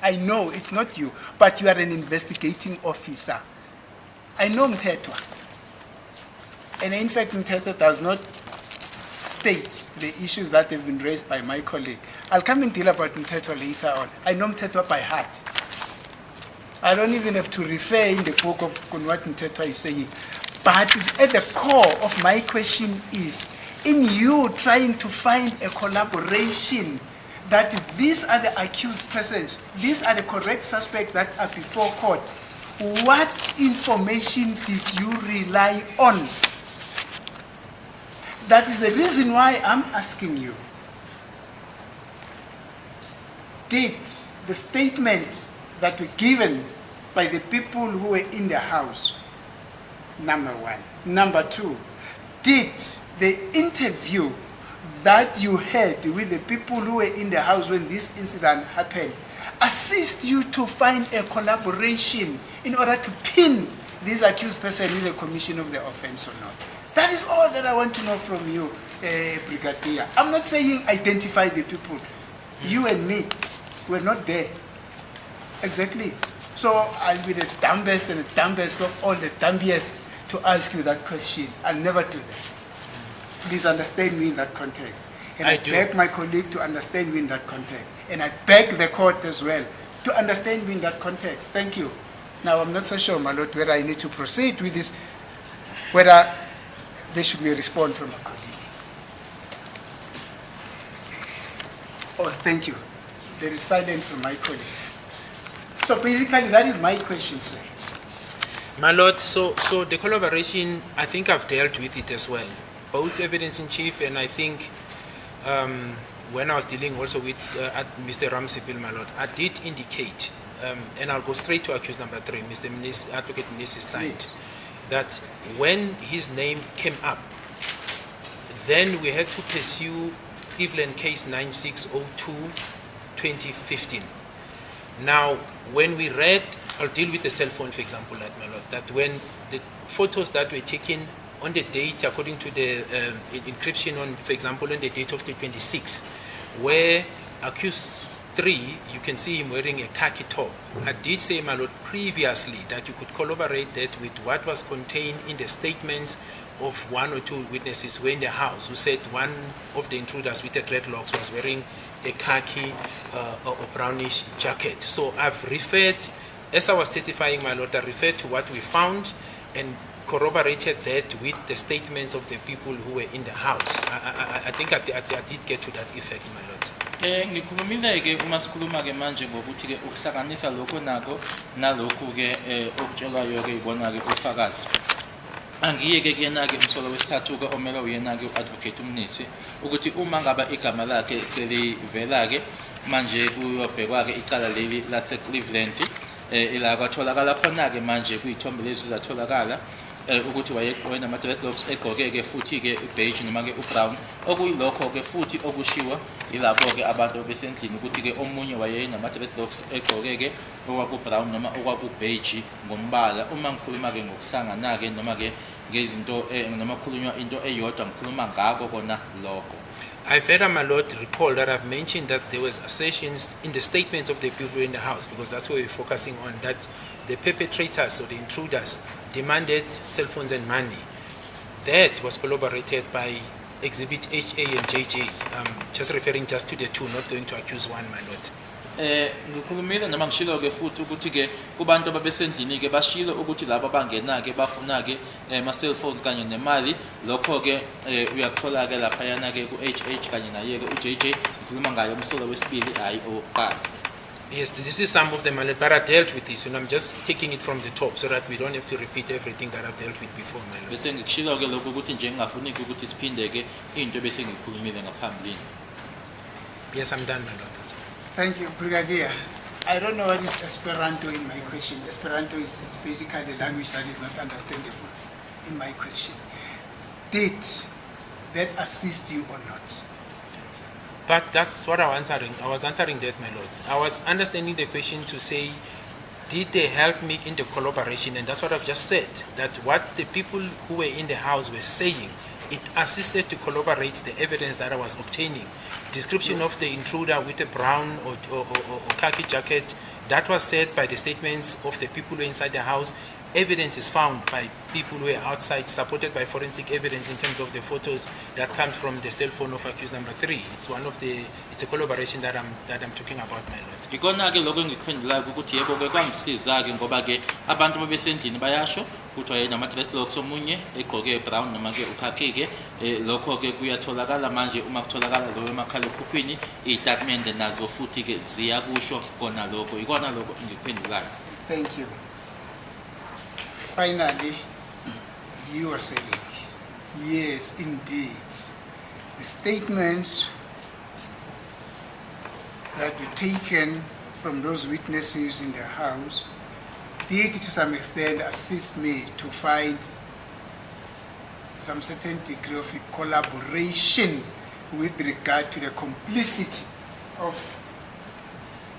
I know it's not you, but you are an investigating officer. I know Mtetwa. And in fact, Mtetwa does not state the issues that have been raised by my colleague. I'll come and deal about Mtetwa later on. I know Mtetwa by heart. I don't even have to refer in the book of what Mtetwa is saying. But at the core of my question is, in you trying to find a collaboration that these are the accused persons, these are the correct suspects that are before court, what information did you rely on? That is the reason why I'm asking you. Did the statement that were given by the people who were in the house, number one. Number two, did the interview that you had with the people who were in the house when this incident happened assist you to find a collaboration in order to pin this accused person in the commission of the offense or not? That is all that I want to know from you, Brigadier. I'm not saying identify the people. You and me, we're not there. Exactly. So I'll be the dumbest and the dumbest of all the dumbiest to ask you that question. I'll never do that. Please understand me in that context. And I beg my colleague to understand me in that context. And I beg the court as well to understand me in that context. Thank you. Now, I'm not so sure, my lord, whether I need to proceed with this, whether there should be a response from a colleague. Oh, thank you. There is silence from my colleague. So basically, that is my question, sir. My lord, so the collaboration, I think I've dealt with it as well. Both evidence in chief, and I think when I was dealing also with Mr. Ramsipil, my lord, I did indicate, and I'll go straight to accused number 3, Mr. Mnisi, Advocate Mnisi's client, that when his name came up, then we had to pursue Cleveland case 9602-2015. Now, when we read, I'll deal with the cell phone, for example, my lord, that when the photos that were taken on the date, according to the encryption on, for example, on the date of the 26th, where accused 3, you can see him wearing a khaki top. I did say, my lord, previously that you could corroborate that with what was contained in the statements of 1 or 2 witnesses who were in the house, who said one of the intruders with the dreadlocks was wearing a khaki or brownish jacket. So I've referred, as I was testifying, my lord, I referred to what we found and corroborated that with the statements of the people who were in the house. I think I did get to that effect, my lord. Ngikhulumile ke uma sikhuluma ke manje ngokuthi ke ukuhlanganisa lokho nako nalokhu ke okutshelwayo ke ibona ke ufakazi. Angiye ke kuyena ke umsolo wesithathu ke omela uyena ke uadvocate Mnisi ukuthi uma ngaba igama lakhe selivela ke manje kuyobhekwa ke icala leli lase Cleveland ila kwatholakala khona ke manje kuyithombe lezi zatholakala ukuthi wayena dreadlocks egqoke ke futhi ke beige noma ke ubrown okuyilokho ke futhi okushiwa ilapho ke abantu besendlini ukuthi ke omunye wayena dreadlocks egqoke ke okwaku brown noma okwaku beige ngombala. Uma ngikhuluma ke ngokuhlangana ke noma ke ngezinto noma khulunywa into eyodwa ngikhuluma ngako kona lokho. I very my Lord recall that I've mentioned that there was assertions in the statements of the people in the house, because that's what we're focusing on, that the perpetrators or the intruders demanded cell phones and money. That was corroborated by Exhibit HA and JJ. Just referring just to the two, not going to accuse one, my Lord. Ngikhulumile noma ngishilo ke futhi ukuthi ke kubantu ababesendlini ke bashilo ukuthi labo bangena ke bafuna ke ama cell phones kanye nemali. Lokho ke uyakuthola ke lapha yana ke ku HH kanye naye ke uJJ ngikhuluma ngayo umsolo wesibili hayi oqala. Yes, this is some of them, but I dealt with this, and I'm just taking it from the top so that we don't have to repeat everything that I've dealt with before, my Lord. Bese ngikushilo ke lokho ukuthi nje ngingafuni ukuthi siphinde ke into bese ngikhulumile ngaphambilini. Yes, I'm done, my Lord. Thank you, Brigadier. I don't know what is Esperanto in my question. Esperanto is basically a language that is not understandable in my question. Did that assist you or not? But that's what I was answering. I was answering that, my Lord. I was understanding the question to say, did they help me in the collaboration? And that's what I've just said, that what the people who were in the house were saying, it assisted to corroborate the evidence that I was obtaining. Description of the intruder with a brown or khaki jacket, that was said by the statements of the people who were inside the house. Evidence is found by people who are outside, supported by forensic evidence in terms of the photos that come from the cell phone of accused number 3. It's a collaboration that I'm talking about, my Lord. Ikona ke lokho engikuphendulayo ukuthi yebo ke kwangisiza ke ngoba ke abantu babesendlini bayasho ukuthi wayena ama dreadlocks omunye egqoke brown noma ke ukhaki ke lokho ke kuyatholakala manje uma kutholakala lo emakhala ekhukhwini istatement nazo futhi ke ziyakusho kona lokho ikona lokho engikuphendulayo. Thank you. Finally, you are saying, yes, indeed, the statements that were taken from those witnesses in the house did to some extent assist me to find some certain degree of collaboration with regard to the complicity of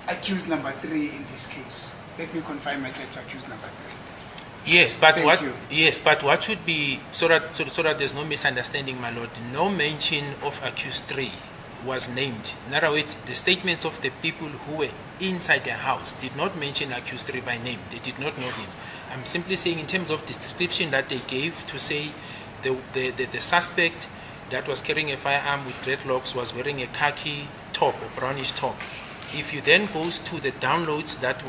accused number 3 in this case. Let me confine myself to accused number 3. Yes, but Thank you. what should be so that there's no misunderstanding, my Lord. No mention of accused 3 was named. In other words, the statements of the people who were inside the house did not mention accused 3 by name. They did not know him. I'm simply saying in terms of description that they gave to say the suspect that was carrying a firearm with dreadlocks was wearing a khaki top or brownish top. If you then goes to the downloads that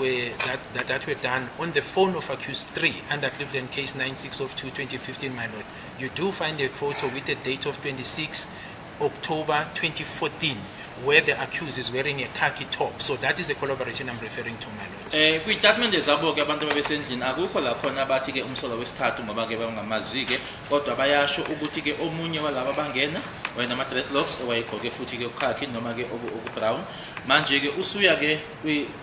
were done on the phone of accused 3 under Cleveland case 96 of 2015, my Lord, you do find a photo with the date of 26 October 2014 where the accused is wearing a khaki top. So that is the collaboration I'm referring to, my Lord. Kwi-statement ezabo ke abantu babesendlini akukho la khona bathi ke umsolo wesithathu ngoba ke bangamazi ke kodwa bayasho ukuthi ke omunye walaba bangena wayena ama dreadlocks owayegqoke futhi ke ukhaki noma ke oku-brown. Manje ke usuya ke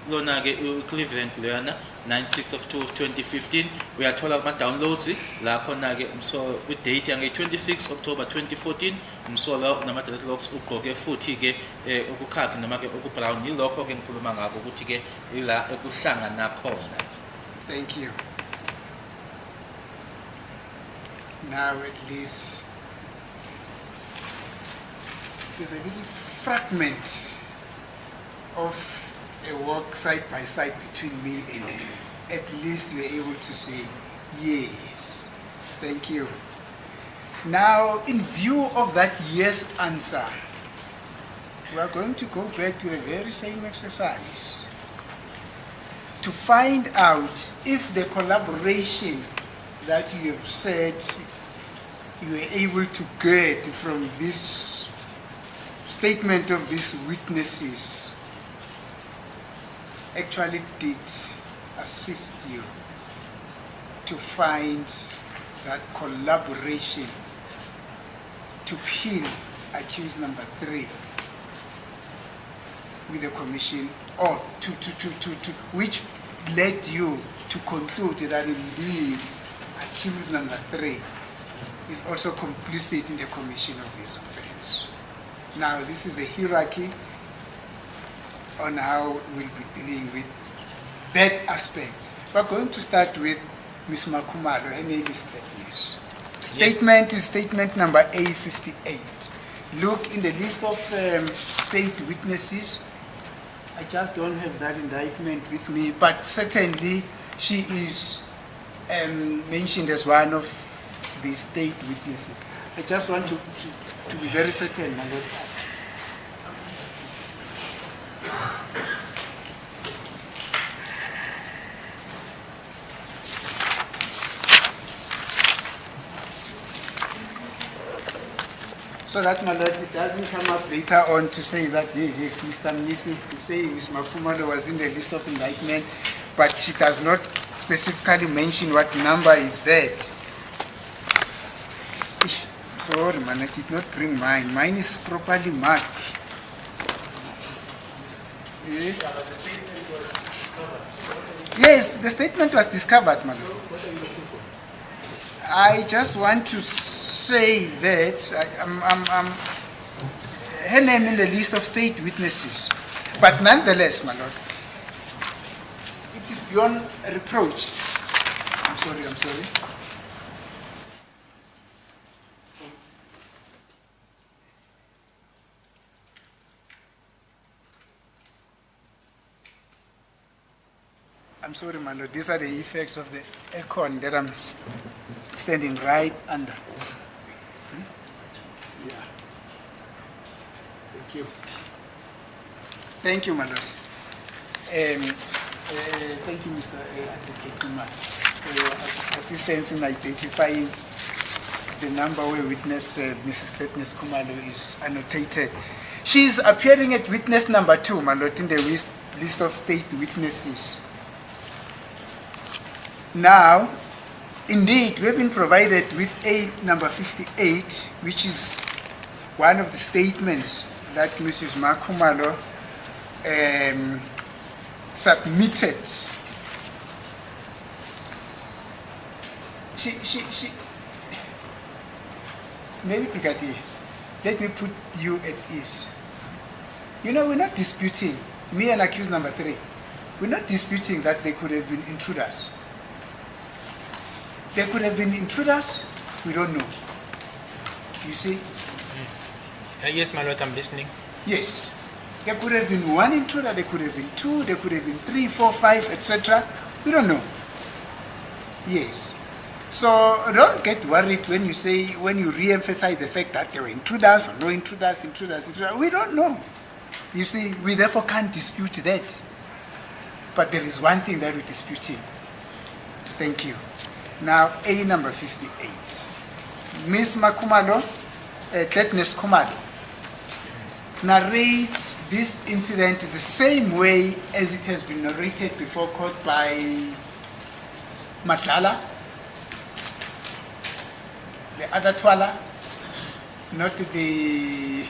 lona ke Cleveland lana 96 of 2015 uyathola ama downloads la khona ke umsolo with date yange 26 October 2014 umsolo nama dreadlocks ugqoke futhi ke okukhaki noma ke okubrown. Yilokho ke ngikhuluma ngakho ukuthi ke ila ekuhlangana khona. Thank you. Now at least there's a little fragment of a walk side by side between me and you. At least we're able to say yes. Thank you. Now, in view of that yes answer, we are going to go back to the very same exercise to find out if the collaboration that you have said you were able to get from this statement of these witnesses actually did assist you to find that collaboration to pin accused number 3 with the commission, or which led you to conclude that indeed accused number 3 is also complicit in the commission of this offense. Now, this is a hierarchy on how we'll be dealing with that aspect. We're going to start with Ms. Makumalo. Her name is Letness. Statement is statement number A58. Look in the list of state witnesses. I just don't have that indictment with me, but certainly she is mentioned as one of the state witnesses. I just want to be very certain, my Lord. So that, my Lord, it doesn't come up later on to say that, hey, Mr. Mnisi, to say Ms. Makumalo was in the list of indictment, but she does not specifically mention what number is that. Sorry, man, I did not bring mine. Mine is properly marked. Yeah. Yes, the statement was discovered, man. I just want to say that her name in the list of state witnesses, but nonetheless, my Lord, it is beyond reproach. I'm sorry. I'm sorry, my Lord. These are the effects of the aircon that I'm standing right under. Yeah. Thank you. Thank you, my Lord. Thank you, Mr. Advocate Kumar, for your assistance in identifying the number where witness Mrs. Letness Kumalo is annotated. She is appearing at witness number 2, my Lord, in the list of state witnesses. Now, indeed, we have been provided with A number 58, which is one of the statements that Mrs. Makumalo submitted. She maybe Brigadier, let me put you at ease. You know, we're not disputing, me and accused number 3, we're not disputing that they could have been intruders. They could have been intruders, we don't know. You see? Yes, my Lord, I'm listening. Yes. There could have been 1 intruder, there could have been 2, there could have been 3, 4, 5, etc. We don't know. Yes. So don't get worried when you re-emphasize the fact that there were intruders, or no intruders. We don't know. You see, we therefore can't dispute that. But there is one thing that we're disputing. Thank you. Now, A number 58. Ms. Makumalo, Letness Kumalo, narrates this incident the same way as it has been narrated before court by Matala, the other Twala, not the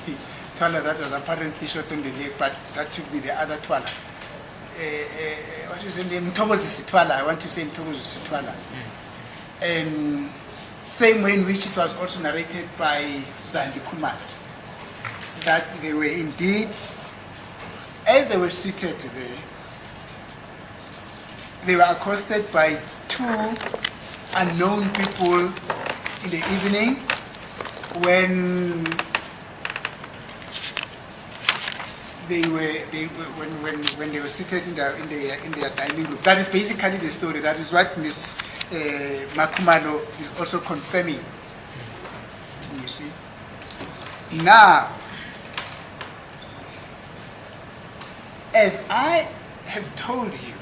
Twala that was apparently shot on the leg, but that should be the other Twala. What is the name? Mtobozisi Twala. I want to say Mtobozisi Twala. Same way in which it was also narrated by Zandi Kumar, that they were indeed, as they were seated there, they were accosted by 2 unknown people in the evening when when they were seated in their dining room. That is basically the story. That is what Ms. Makumalo is also confirming. You see? Now, as I have told you,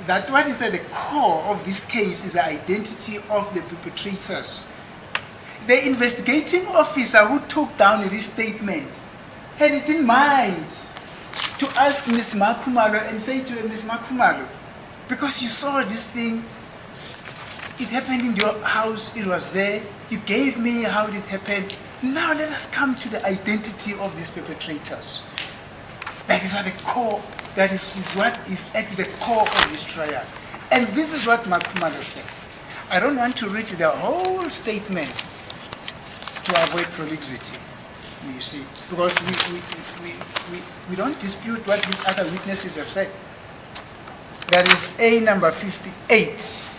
that what is at the core of this case is the identity of the perpetrators. the investigating officer who took down this statement had it in mind to ask Ms. Makumalo and say to her, Ms. Makumalo, because you saw this thing, it happened in your house, it was there, you gave me how it happened. Now let us come to the identity of these perpetrators. That is what the core, that is what is at the core of this trial. And this is what Makumalo said. I don't want to read the whole statement to avoid prolixity, you see, because we don't dispute what these other witnesses have said. That is A number 58.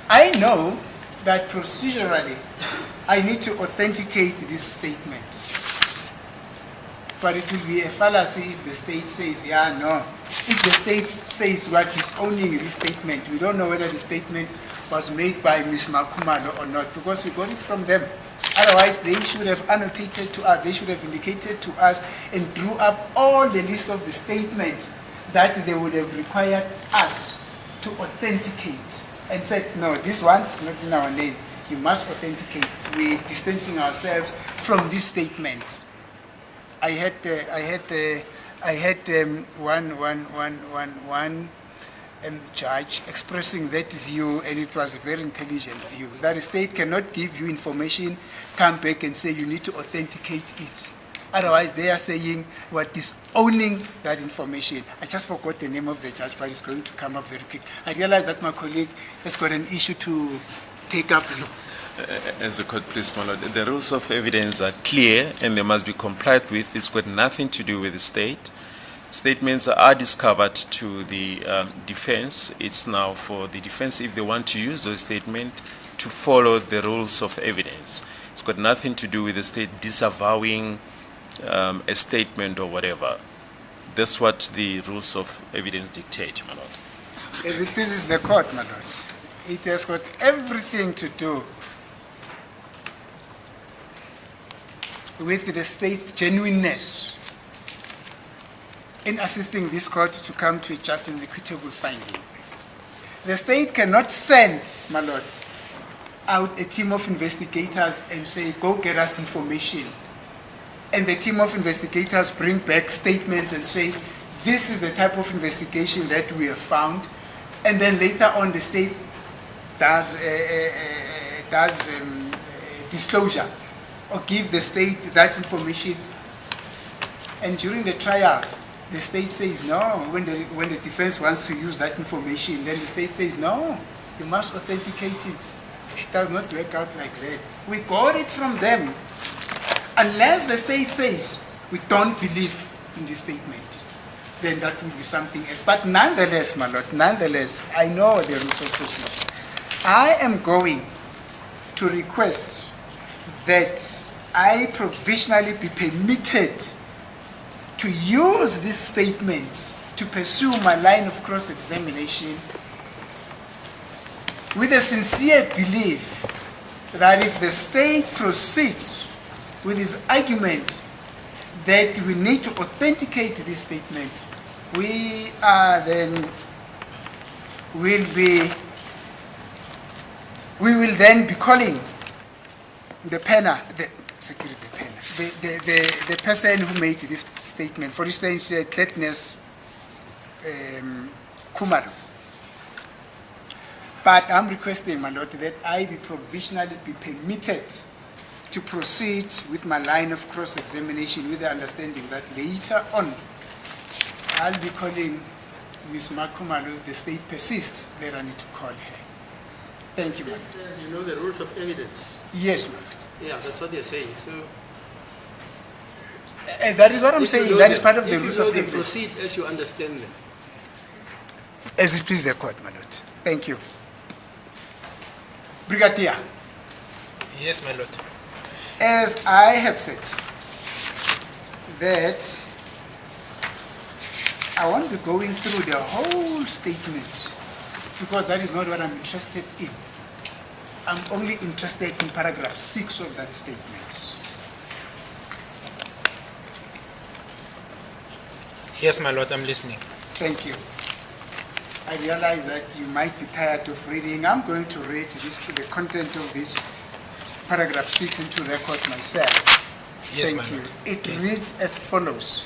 I know that procedurally I need to authenticate this statement. But it will be a fallacy if the state says, yeah, no. If the state says what is owning this statement, we don't know whether the statement was made by Ms. Makumalo or not, because we got it from them. Otherwise, they should have annotated to us, they should have indicated to us and drew up all the list of the statement that they would have required us to authenticate and said, no, this one's not in our name. You must authenticate. We're distancing ourselves from these statements. I had one judge expressing that view, and it was a very intelligent view, that the state cannot give you information, come back and say you need to authenticate it. Otherwise, they are saying what is owning that information. I just forgot the name of the judge, but it's going to come up very quick. I realize that my colleague has got an issue to take up. As a court, please, my lord, the rules of evidence are clear and they must be complied with. It's got nothing to do with the state. Statements are discovered to the defense. It's now for the defense, if they want to use those statements, to follow the rules of evidence. It's got nothing to do with the state disavowing a statement or whatever. That's what the rules of evidence dictate, my lord. As it pleases the court, my lord, it has got everything to do with the state's genuineness in assisting this court to come to a just and equitable finding. The state cannot send, my lord, out a team of investigators and say, go get us information. And the team of investigators bring back statements and say, this is the type of investigation that we have found. And then later on the state does disclosure or give the state that information. And during the trial, the state says no. When the defense wants to use that information, then the state says no, you must authenticate it. It does not work out like that. We got it from them. Unless the state says we don't believe in this statement, then that will be something else. But nonetheless, my lord, nonetheless, I know the rules of procedure. I am going to request that I provisionally be permitted to use this statement to pursue my line of cross-examination with a sincere belief that if the state proceeds with his argument that we need to authenticate this statement, we will then be calling the person who made this statement, for instance, Cletness Kumaro. But I'm requesting, my lord, that I be provisionally be permitted to proceed with my line of cross-examination with the understanding that later on I'll be calling Ms. Makumalo. If the state persists, then I need to call her. Thank you, madam. Says you know the rules of evidence. Yes, madam. Yeah, that's what they're saying. So that is what I'm saying. That is part of the rules of evidence. evidence. Proceed as you understand them. As it pleases the court, my lord. Thank you. Brigadier. Yes, my lord. As I have said, that I won't be going through the whole statement because that is not what I'm interested in. I'm only interested in paragraph 6 of that statement. Yes, my lord, I'm listening. Thank you. I realize that you might be tired of reading. I'm going to read the content of this paragraph 6 into record myself. Yes, my Thank you. lord. It reads as follows.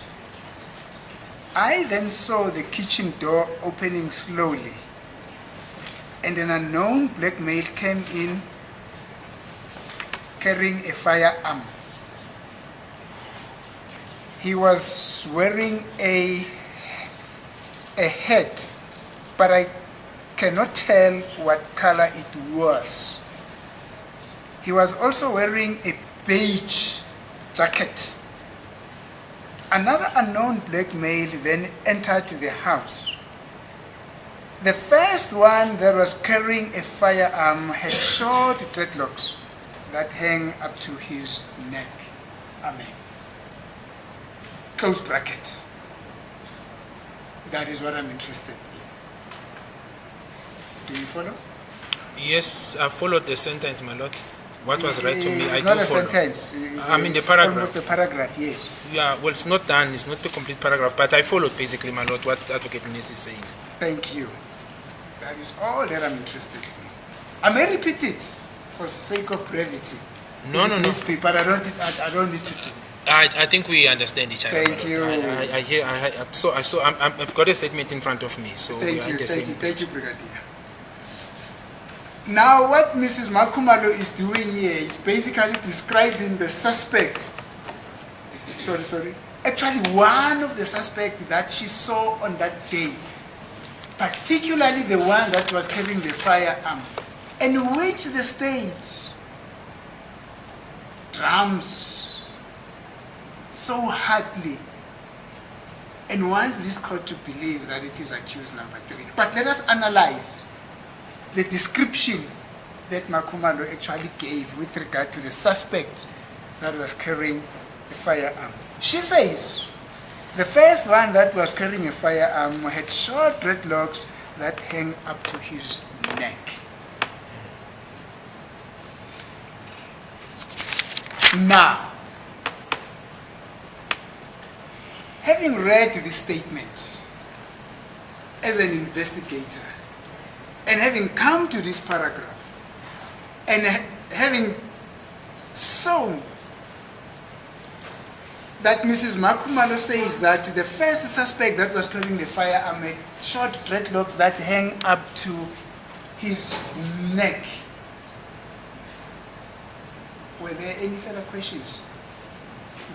I then saw the kitchen door opening slowly, and an unknown black male came in carrying a firearm. He was wearing a hat, but I cannot tell what color it was. He was also wearing a beige jacket. Another unknown black male then entered the house. The first one that was carrying a firearm had short dreadlocks that hang up to his neck. Amen. Close bracket. That is what I'm interested in. Do you follow? Yes, I followed the sentence, my lord. What was read to me, I It's do not a follow. sentence. I mean the It's paragraph. almost a paragraph, yes. Yeah, well, it's not done. It's not the complete paragraph, but I followed basically, my lord, what Advocate Mnisi is saying. Thank you. That is all that I'm interested in. I may repeat it for sake of brevity. No, no, no. Please speak, but I don't need to do. I think we understand each other. Thank my lord. you. I hear. I've got a statement in front of me, so we are in the same Thank page. you, Brigadier. Now, what Mrs. Makumalo is doing here is basically describing the suspect. Sorry. Actually, one of the suspects that she saw on that day, particularly the one that was carrying the firearm, and which the state drums so hardly and wants this court to believe that it is accused number 3. But let us analyze the description that Makumalo actually gave with regard to the suspect that was carrying the firearm. She says the first one that was carrying a firearm had short dreadlocks that hang up to his neck. Now, having read this statement as an investigator, and having come to this paragraph, and having shown that Mrs. Makumalo says that the first suspect that was carrying the firearm had short dreadlocks that hang up to his neck. Were there any further questions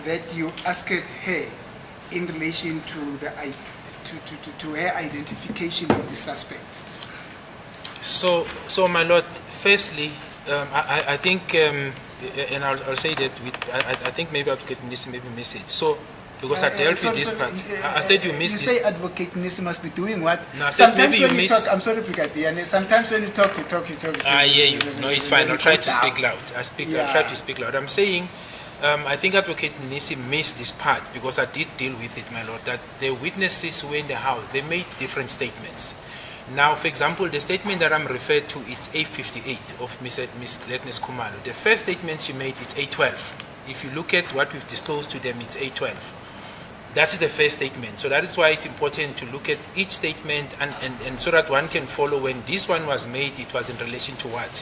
that you asked her in relation to the to her identification of the suspect? So my lord, firstly, I think, and I'll say that I think maybe Advocate Mnisi maybe missed it. So, because I dealt with this part, I said you missed You this. say Advocate Mnisi must be doing what? No, I said Sometimes maybe when you you miss. talk, I'm sorry, Brigadier, and sometimes when you talk. I hear you. No, it's fine. I'll try to speak loud. I'll try Yeah. to speak loud. I'm saying, I think Advocate Mnisi missed this part because I did deal with it, my lord, that the witnesses who were in the house, they made different statements. Now, for example, the statement that I'm referred to is A58 of Ms. Letnes Kumalo. The first statement she made is A12. If you look at what we've disclosed to them, it's A12. That is the first statement. So that is why it's important to look at each statement and so that one can follow when this one was made, it was in relation to what.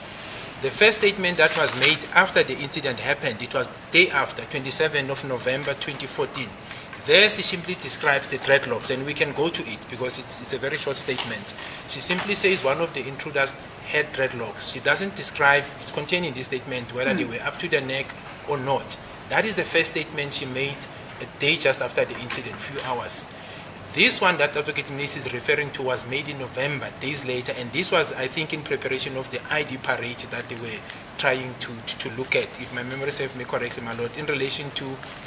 The first statement that was made after the incident happened, it was day after, 27th of November 2014. There she simply describes the dreadlocks, and we can go to it because it's a very short statement. She simply says one of the intruders had dreadlocks. She doesn't describe, it's contained in this statement, whether they were up to the neck or not. That is the first statement she made a day just after the incident, few hours. This one that Advocate Mnisi is referring to was made in November, days later, and this was, I think, in preparation of the ID parade that they were trying to look at, if my memory serves me correctly, my lord, in relation to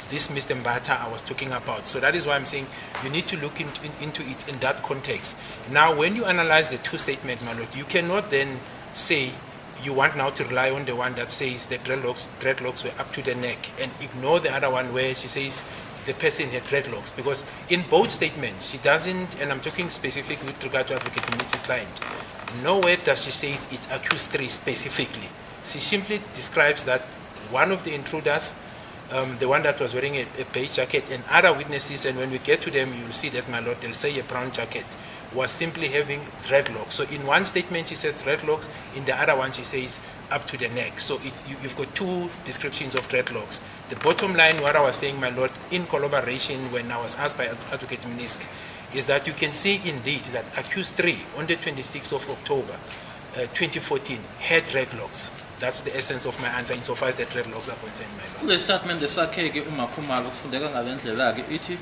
this Mr. Mbata I was talking about. So that is why I'm saying you need to look into it in that context. Now, when you analyze the two statements, my lord, you cannot then say you want now to rely on the one that says the dreadlocks were up to the neck and ignore the other one where she says the person had dreadlocks, because in both statements she doesn't, and I'm talking specific with regard to Advocate Mnisi's client, nowhere does she say it's accused 3 specifically. She simply describes that one of the intruders the one that was wearing a beige jacket, and other witnesses, and when we get to them, you'll see that, my lord, they'll say a brown jacket, was simply having dreadlocks. So in one statement she says dreadlocks, in the other one she says up to the neck. So you've got two descriptions of dreadlocks. The bottom line, what I was saying, my lord, in collaboration when I was asked by Advocate Mnisi, is that you can see indeed that accused 3 on the 26th of October 2014 had dreadlocks. That's the essence of my answer insofar as the dreadlocks are concerned, my lord. Kule statement sakheke uMakhumalo kufundeka ngalendlela ke ithi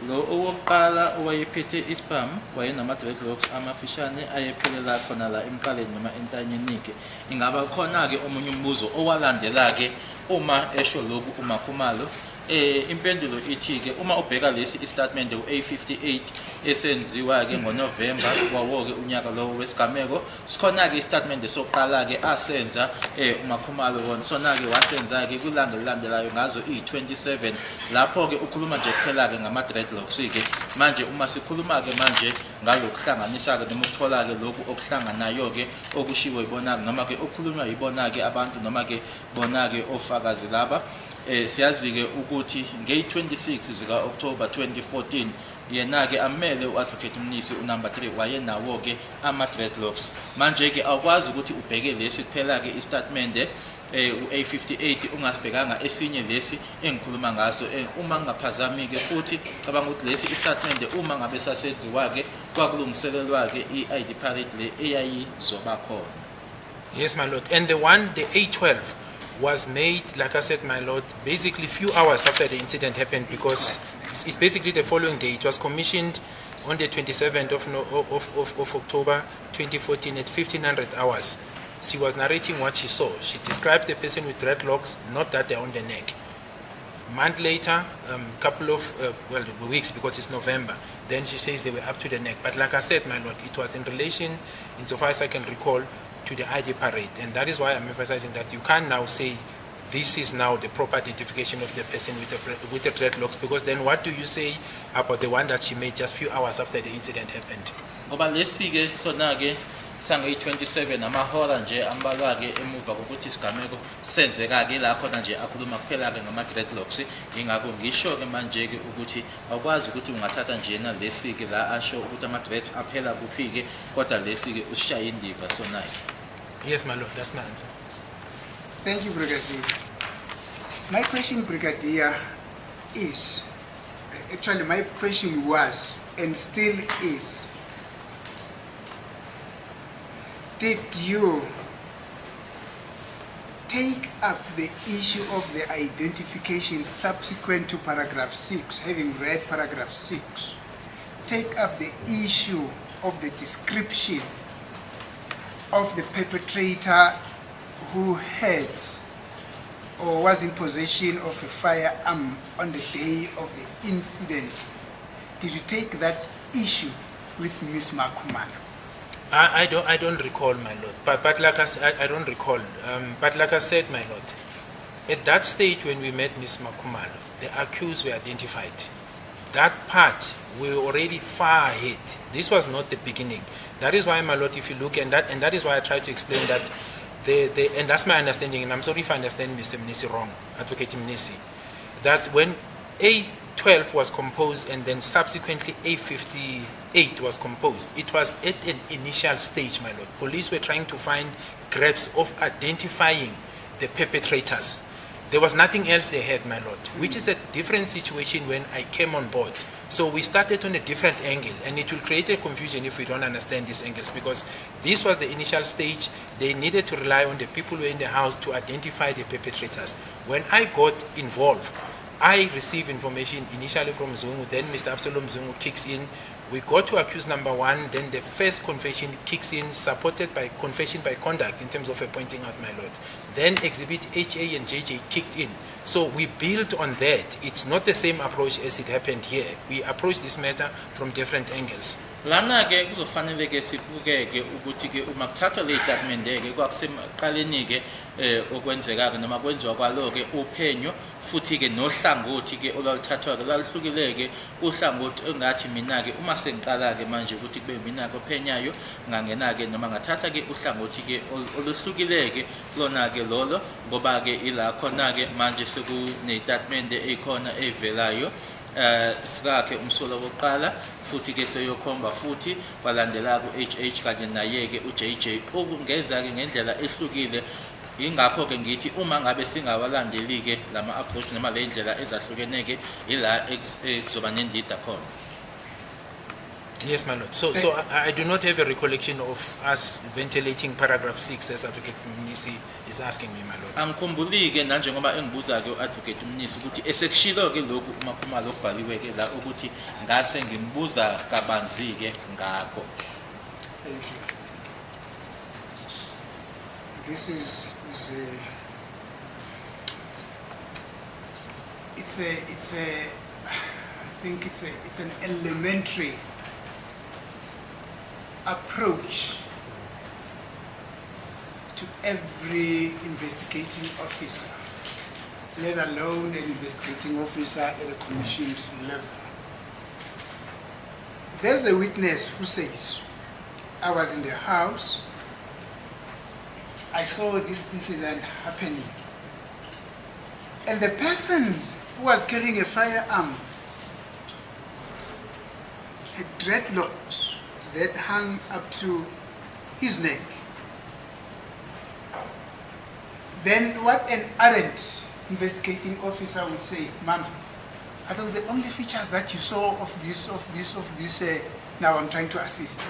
lo owokuqala owayephethe ispam wayenama dreadlocks amafishane ayephelela khona la emqaleni noma entanyeni ke. Ingaba khona ke omunye umbuzo owalandela ke uma esho lokhu uMakhumalo impendulo ithi ke uma ubheka lesi istatement u-A58 esenziwa ke ngoNovember wawo ke unyaka lo wesigameko, sikhona ke istatement sokuqala ke asenza uMakhumalo wona sona ke wasenza ke kulanga lilandelayo ngazo i27 lapho ke ukhuluma nje kuphela ke ngama dreadlocks ke. Manje uma sikhuluma ke manje ngalokuhlanganisa ke noma ukuthola ke lokhu okuhlanganayo ke okushiwo ibona noma ke okukhulunywa yibona ke abantu noma ke bona ke ofakazi laba siyazi ke ukuthi nge-26 zika October 2014 yena ke amele uAdvocate Mnisi unumber 3 wayenawo ke ama dreadlocks. Manje ke awukwazi ukuthi ubheke lesi kuphela ke istatement u-A58 ungasibhekanga esinye lesi engikhuluma ngaso uma ngaphazami ke futhi cabanga ukuthi lesi istatement uma ngabe sasenziwa ke kwakulungiselelwa ke i-ID parade le eyayizoba khona. Yes, my lord. And the A12 was made, like I said, my lord, basically few hours after the incident happened, because it's basically the following day. It was commissioned on the 27th of October 2014 at 1500 hours. She was narrating what she saw. She described the person with dreadlocks, not that they're on the neck. A month later, couple of weeks, because it's November, then she says they were up to the neck. But like I said, my lord, it was in relation, insofar as I can recall, to the ID parade, and that is why I'm emphasizing that you can't now say this is now the proper identification of the person with the dreadlocks, because then what do you say about the one that she made just few hours after the incident happened? Ngoba lesi ke sona ke sange 27 amahora nje ambalwa ke emuva kokuthi isigameko senzeka ke la khona nje akhuluma kuphela ke ngama dreadlocks. Ingakho ngisho ke manje ke ukuthi awukwazi ukuthi ungathatha nje na lesi ke la asho ukuthi ama dreads aphela kuphi ke, kodwa lesi ke usishaya indiva sona. Yes, my lord, that's my answer. Thank you, Brigadier. My question, Brigadier, is, actually my question was, and still is, did you take up the issue of the identification subsequent to paragraph 6, having read paragraph 6, take up the issue of the description of the perpetrator who had or was in possession of a firearm on the day of the incident? Did you take that issue with Ms. Makhumalo? I don't recall, my lord. But like I said, I don't recall. But like I said, my lord, at that stage when we met Ms. Makhumalo, the accused were identified. That part we were already far ahead. This was not the beginning. That is why, my lord, if you look, and that is why I try to explain that and that's my understanding, and I'm sorry if I understand Mr. Mnisi wrong, Advocate Mnisi, that when A12 was composed and then subsequently A58 was composed, it was at an initial stage, my lord. Police were trying to find grasp of identifying the perpetrators. There was nothing else they had, my lord, which is a different situation when I came on board. So we started on a different angle, and it will create a confusion if we don't understand these angles, because this was the initial stage. They needed to rely on the people who were in the house to identify the perpetrators. When I got involved, I received information initially from Zungu, then Mr. Absalom Zungu kicks in. We got to accused number 1, then the first confession kicks in, supported by confession by conduct in terms of pointing out, my lord. Then exhibit HA and JJ kicked in. So we built on that. It's not the same approach as it happened here. We approached this matter from different angles. Lana ke kuzofanele ke sibukeke ukuthi ke uma kuthathwa le statement ke kwakusemaqaleni ke okwenzeka ke noma kwenziwa kwalo ke uphenyo futhi ke nohlangothi ke olwaluthathwa ke laluhlukile ke uhlangothi engathi mina ke uma sengiqala ke manje ukuthi kube mina ke ophenyayo ngangena ke noma ngathatha ke uhlangothi ke oluhlukile ke lona ke lolo ngoba ke ila khona ke manje sekune statement ekhona evelayo sikakhe umsolo wokuqala futhi ke seyokhomba futhi kwalandela ku HH kanye naye ke uJJ okungeza ke ngendlela ehlukile ingakho ke ngithi uma ngabe singawalandeli ke lama approach noma le ndlela ezahlukene ke ila kuzoba nendida khona. Yes, my lord. So I do not have a recollection of us ventilating paragraph 6 as Advocate Mnisi is asking me, my lord. Angikhumbuli ke nanje ngoba engibuza ke uAdvocate Mnisi ukuthi esekushilo ke lokhu uma khumalo okubhaliwe ke la ukuthi ngase ngimbuza kabanzi ke ngakho. Thank you. This is I think it's an elementary approach to every investigating officer, let alone an investigating officer at a commissioned level. There's a witness who says, I was in the house, I saw this incident happening, and the person who was carrying a firearm had dreadlocks that hung up to his neck. Then what an ardent investigating officer would say, Ma'am, are those the only features that you saw of this, now I'm trying to assist.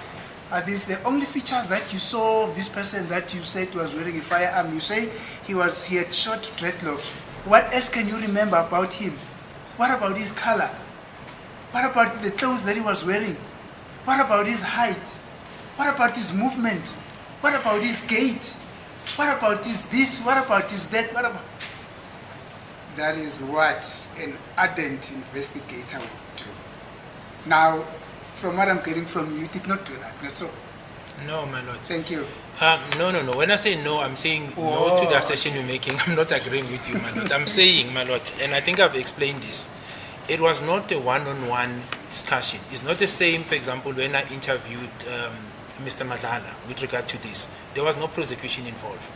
Are these the only features that you saw of this person that you said was wearing a firearm? You say he had short dreadlocks. What else can you remember about him? What about his color? What about the clothes that he was wearing? What about his height? What about his movement? What about his gait? What about his this? What about his that? What about... That is what an ardent investigator would do. Now, from what I'm getting from you, you did not do that. Not so. No, my lord. Thank you. No. When I say no, I'm saying no to the assertion you're making. I'm not agreeing with you, my lord. I'm saying, my lord, and I think I've explained this. It was not a one-on-one discussion. It's not the same, for example, when I interviewed Mr. Madlala with regard to this. There was no prosecution involved.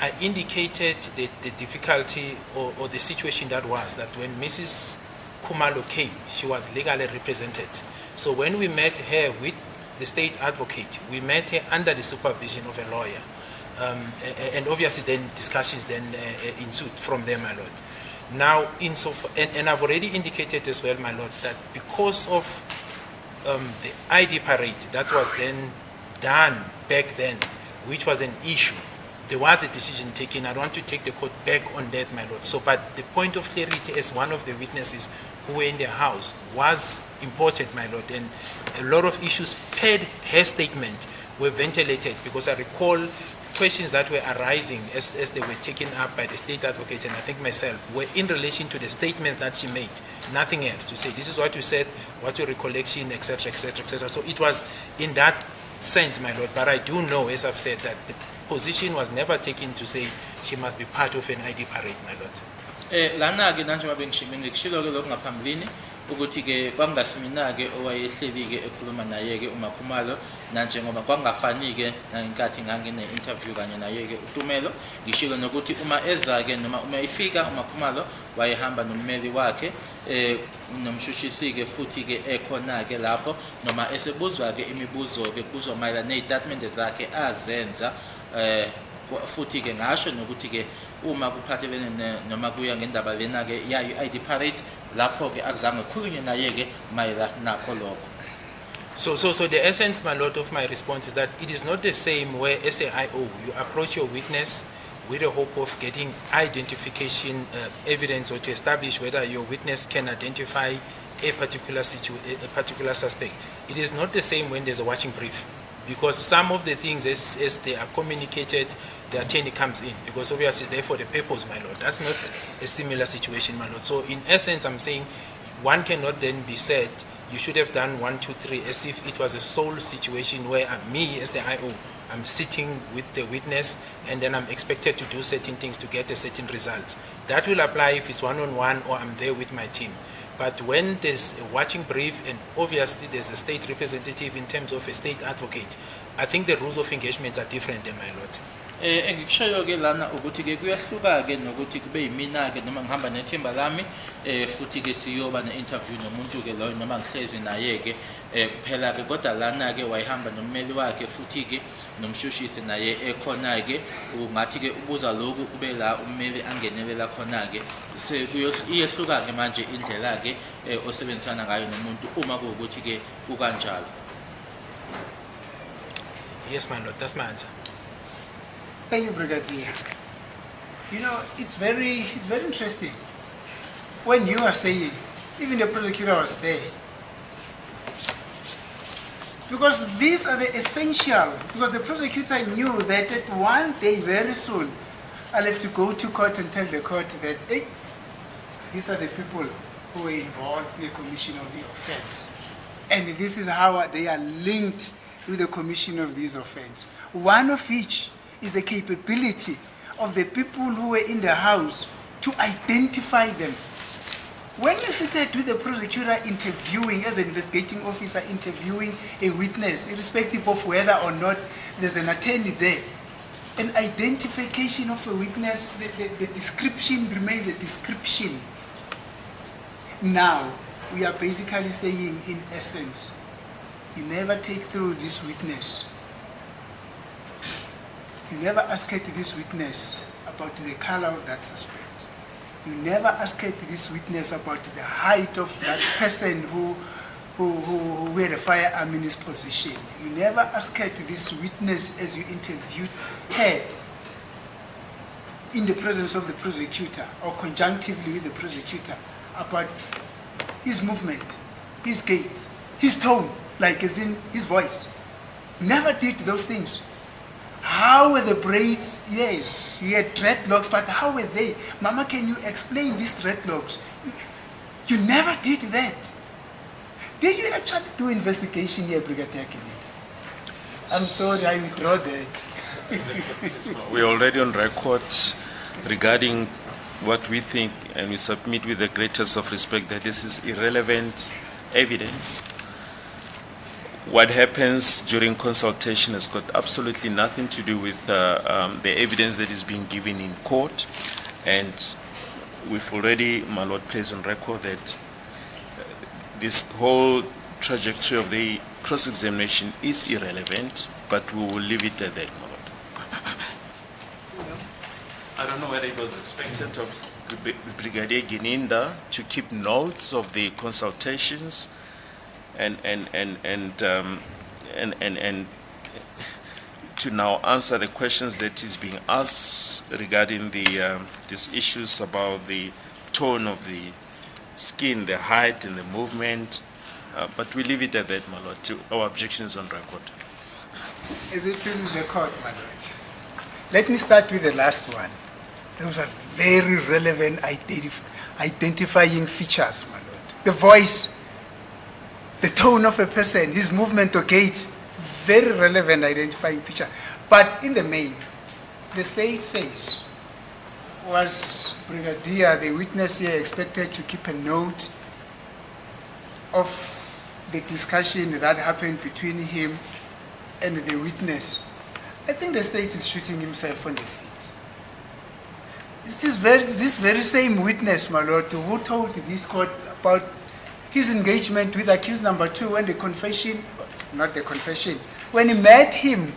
I indicated the difficulty or the situation that was that when Mrs. Kumalo came, she was legally represented. So when we met her with the state advocate, we met her under the supervision of a lawyer. And obviously then discussions then ensued from there, my lord. Now, and I've already indicated as well, my lord, that because of the ID parade that was then done back then, which was an issue, there was a decision taken. I don't want to take the court back on that, my lord. So, but the point of clarity as one of the witnesses who were in their house was important, my lord, and a lot of issues per her statement were ventilated because I recall questions that were arising as they were taken up by the state advocate and I think myself were in relation to the statements that she made, nothing else, to say this is what you said, what your recollection, etc., etc., etc. So it was in that sense, my lord, but I do know, as I've said, that the position was never taken to say she must be part of an ID parade, my lord. Lana ke nanje ngikushilo ke lokho ngaphambilini ukuthi ke kwangasimina ke owayehleli ke ekhuluma naye ke uMakhumalo nanje ngoba kwangafani ke ngenkathi ngangine interview kanye naye ke uTumelo ngishilo nokuthi uma eza ke noma uma ifika uMakhumalo wayehamba nommeli wakhe nomshushisi ke futhi ke ekhona ke lapho noma esebuzwa ke imibuzo ke kubuzwa mayelana nezistatement zakhe azenza futhi ke ngasho nokuthi ke uma kuphathelene noma kuya ngendaba lena ke yayo ID parade lapho ke akuzange khulunywe naye ke mayela nakho lokho. So the essence, my lord, of my response is that it is not the same where as a IO you approach your witness with the hope of getting identification evidence or to establish whether your witness can identify a particular suspect. It is not the same when there's a watching brief, because some of the things as they are communicated, the attorney comes in because obviously it's there for the purpose, my lord. That's not a similar situation, my lord. So in essence, I'm saying one cannot then be said you should have done 1, 2, 3 as if it was a sole situation where me as the IO, I'm sitting with the witness and then I'm expected to do certain things to get a certain result. That will apply if it's one-on-one or I'm there with my team. But when there's a watching brief and obviously there's a state representative in terms of a state advocate, I think the rules of engagement are different than my lord. Engikushayo ke lana ukuthi ke kuyahluka ke nokuthi kube yimina ke noma ngihamba nethimba lami futhi ke siyoba ne-interview nomuntu ke loyo noma ngihlezi naye ke kuphela ke kodwa lana ke wayihamba nommeli wakhe futhi ke nomshushisi naye ekhona ke ungathi ke ubuza lokhu kube la ummeli angenelela khona ke iyehluka ke manje indlela ke osebenzisana ngayo nomuntu uma kuwukuthi ke kukanjalo. Yes, my lord, that's my answer. Thank you, Brigadier. You know, it's very interesting. When you are saying, even the prosecutor was there. Because these are the essential, because the prosecutor knew that at one day, very soon, I'll have to go to court and tell the court that, hey, these are the people who were involved in the commission of the offense. And this is how they are linked with the commission of this offense. One of which is the capability of the people who were in the house to identify them. When you sit with the prosecutor interviewing, as an investigating officer interviewing a witness, irrespective of whether or not there's an attorney there, an identification of a witness, the description remains a description. Now, we are basically saying, in essence, you never take through this witness. You never ask this witness about the color of that suspect. You never ask this witness about the height of that person who had a firearm in his possession. You never ask this witness as you interviewed her in the presence of the prosecutor or conjunctively with the prosecutor about his movement, his gait, his tone, like as in his voice. Never did those things. How were the braids? Yes, he had dreadlocks, but how were they? Mama, can you explain these dreadlocks? You never did that. Did you actually do investigation here, Brigadier Kennedy? I'm sorry, I withdraw that. We're already on record regarding what we think, and we submit with the greatest of respect that this is irrelevant evidence. What happens during consultation has got absolutely nothing to do with the evidence that is being given in court, and we've already, my lord, placed on record that this whole trajectory of the cross-examination is irrelevant, but we will leave it at that, my lord. I don't know whether it was expected of Brigadier Gininda to keep notes of the consultations and to now answer the questions that is being asked regarding the these issues about the tone of the skin, the height, and the movement. But we leave it at that, my lord. Our objection is on record. As it pleases the court, my lord. Let me start with the last one. Those are very relevant identifying features, my lord. The voice, the tone of a person, his movement or gait, very relevant identifying feature. But in the main, the state says, was Brigadier, the witness here, expected to keep a note of the discussion that happened between him and the witness? I think the state is shooting himself on the feet. It's this very same witness, my lord, who told this court about his engagement with accused number 2 when the confession, not the confession, when he met him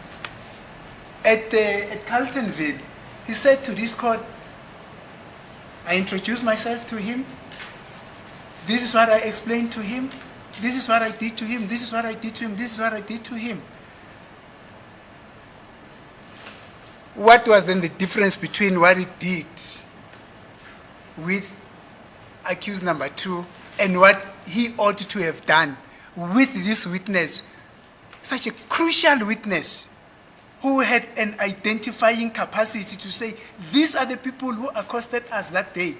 at Carltonville, he said to this court, I introduced myself to him. This is what I explained to him. This is what I did to him. This is what I did to him. This is what I did to him. What was then the difference between what he did with accused number 2 and what he ought to have done with this witness, such a crucial witness who had an identifying capacity to say, these are the people who accosted us that day?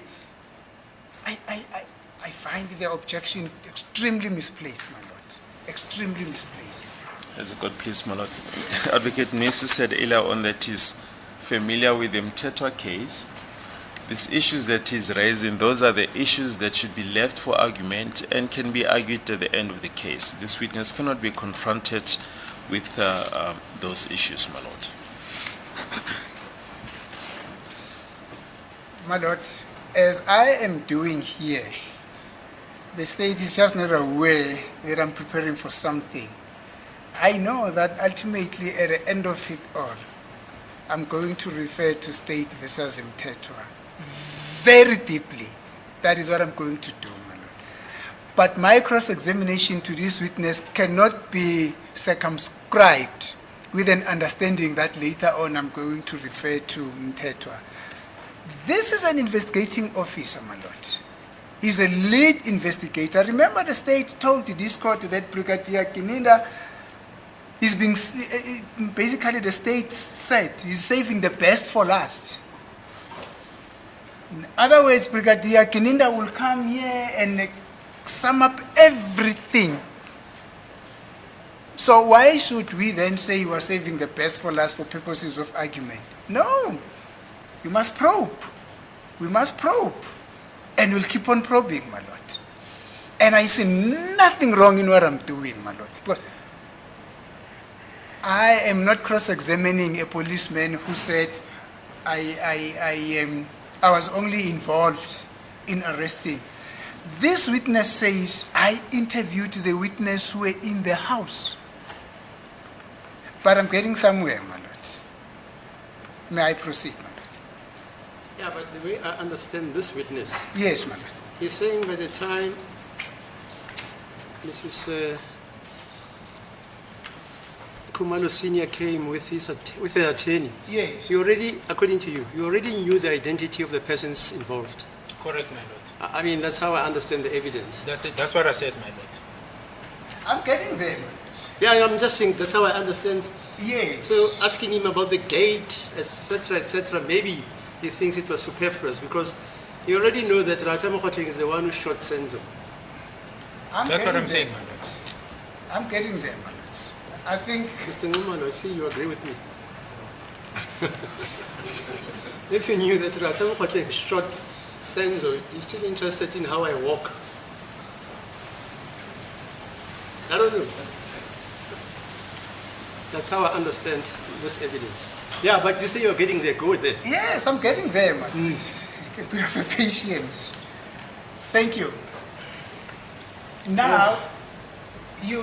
I find the objection extremely misplaced, my lord. Extremely misplaced. As a God, please, my lord. Advocate Mnisi said earlier on that he's familiar with the Mtetwa case. These issues that he's raising, those are the issues that should be left for argument and can be argued at the end of the case. This witness cannot be confronted with those issues, my lord. My lord, as I am doing here, the state is just not aware that I'm preparing for something. I know that ultimately at the end of it all, I'm going to refer to state versus Mtetwa very deeply. That is what I'm going to do, my lord. But my cross-examination to this witness cannot be circumscribed with an understanding that later on I'm going to refer to Mtetwa. This is an investigating officer, my lord. He's a lead investigator. Remember, the state told this court that Brigadier Kininda is being, basically the state said he's saving the best for last. In other words, Brigadier Kininda will come here and sum up everything. So why should we then say you are saving the best for last for purposes of argument? No, you must probe. We must probe. And we'll keep on probing, my lord. And I see nothing wrong in what I'm doing, my lord. Because I am not cross-examining a policeman who said I was only involved in arresting. This witness says I interviewed the witness who were in the house. But I'm getting somewhere, my lord. May I proceed, my lord? Yeah, but the way I understand this witness, Yes, my lord. he's saying by the time Mrs. Kumalo Senior came with her attorney, Yes. you already, according to you, you already knew the identity of the persons involved. Correct, my lord. I mean, that's how I understand the evidence. That's it. That's what I said, my lord. I'm getting there, my lord. Yeah, I'm just saying that's how I understand. Yes. So asking him about the gate, etc., maybe he thinks it was superfluous because you already know that Ratamo Khoteng is the one who shot Senzo. That's what I'm saying, my lord. I'm getting there, my lord. I think Mr. Ngumalo, I see you agree with me. If you knew that Ratamo Khoteng shot Senzo, you're still interested in how I walk? I don't know. That's how I understand this evidence. Yeah, but you say you're getting there. Go there. yes, I'm getting there, my lord. A bit of a patience. Thank you. Now, you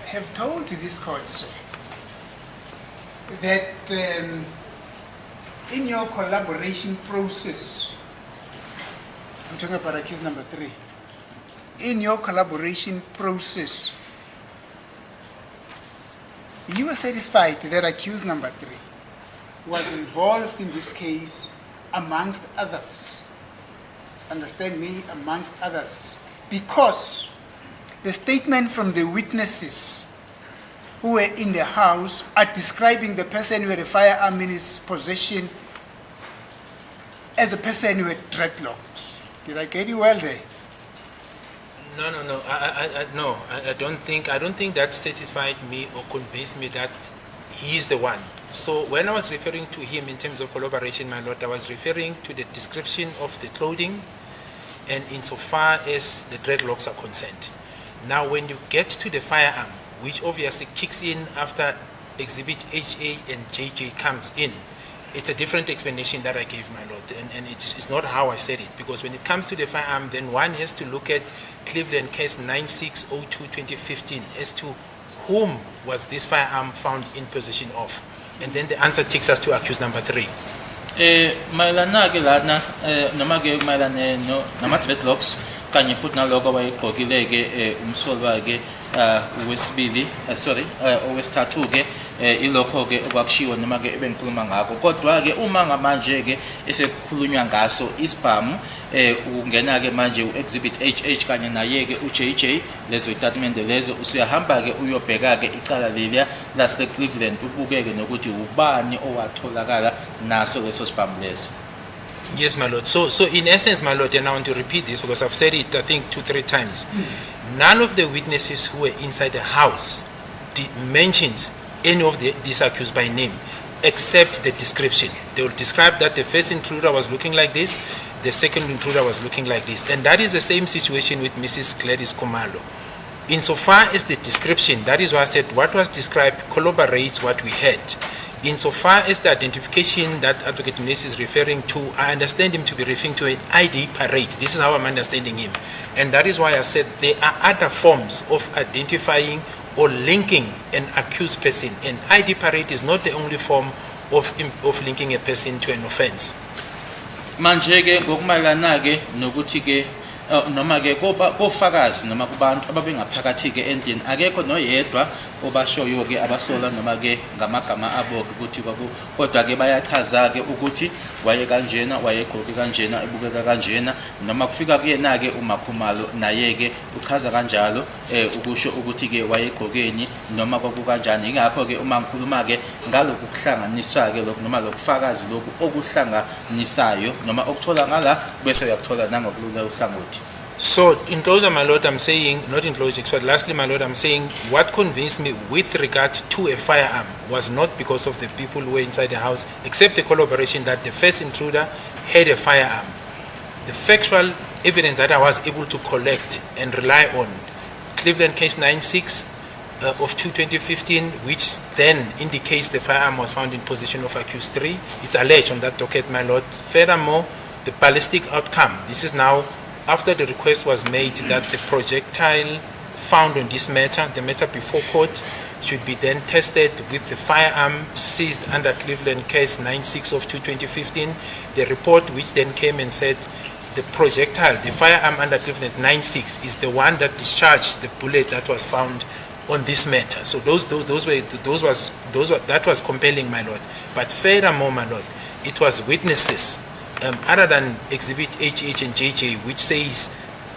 have told this court, sir, that in your collaboration process, I'm talking about accused number 3, in your collaboration process, you were satisfied that accused number 3 was involved in this case amongst others. Understand me, amongst others. Because the statement from the witnesses who were in the house are describing the person who had a firearm in his possession as a person who had dreadlocks. Did I get you well there? No. I don't think that satisfied me or convinced me that he is the one. So when I was referring to him in terms of collaboration, my lord, I was referring to the description of the clothing and insofar as the dreadlocks are concerned. Now, when you get to the firearm, which obviously kicks in after Exhibit HA and JJ comes in, it's a different explanation that I gave, my lord, and it's not how I said it, because when it comes to the firearm, then one has to look at Cleveland case 9602-2015 as to whom was this firearm found in possession of, and then the answer takes us to accused number 3. Mayelana ke lana noma ke mayelana no nama dreadlocks kanye futhi naloko abayigqokile ke umsolwa ke wesibili owesithathu ke ilokho ke okwakushiwo noma ke ebengikhuluma ngakho kodwa ke uma ngamanje ke esekukhulunywa ngaso isibhamu ungena ke manje uexhibit HH kanye naye ke uJJ lezo itatimende lezo usuyahamba ke uyobheka ke icala leliya lase Cleveland ubukeke nokuthi ubani owatholakala naso leso sibhamu leso. Yes, my lord. So in essence, my lord, and I want to repeat this because I've said it, I think 2-3 times. None of the witnesses who were inside the house mentions any of these accused by name, except the description. They will describe that the first intruder was looking like this, the second intruder was looking like this. And that is the same situation with Mrs. Gladys Kumalo. Insofar as the description, that is why I said what was described corroborates what we had. Insofar as the identification that Advocate Mnisi is referring to, I understand him to be referring to an ID parade. This is how I'm understanding him. And that is why I said there are other forms of identifying or linking an accused person. An ID parade is not the only form of linking a person to an offense. Manje ke ngokumayelana ke nokuthi ke noma ke kofakazi noma kubantu ababengaphakathi ke endlini akekho noyedwa obashoyo ke abasola noma ke ngamagama abo ukuthi kodwa ke bayachaza ke ukuthi waye kanjena wayegqoke kanjena ebukeka kanjena noma kufika kuyena ke uMakhumalo naye ke uchaza kanjalo ukusho ukuthi ke wayegqokeni noma kwakukanjani. Ingakho ke uma ngikhuluma ke ngaloku kuhlanganisa ke lokho noma lokufakazi lokhu okuhlanganisayo noma okuthola ngala bese uyakuthola nangokulula uhlangothi. So, in closure, my lord, I'm saying, not in closure, but lastly, my lord, I'm saying what convinced me with regard to a firearm was not because of the people who were inside the house, except the collaboration that the first intruder had a firearm. The factual evidence that I was able to collect and rely on, Cleveland case 96 of 2015, which then indicates the firearm was found in possession of accused 3. It's alleged on that docket, my lord. Furthermore, the ballistic outcome, this is now after the request was made that the projectile found on this matter, the matter before court, should be then tested with the firearm seized under Cleveland case 96 of 2015. The report which then came and said the projectile, the firearm under Cleveland 96 is the one that discharged the bullet that was found on this matter. So that was compelling, my lord. But furthermore, my lord, it was witnesses other than Exhibit HH and JJ, which says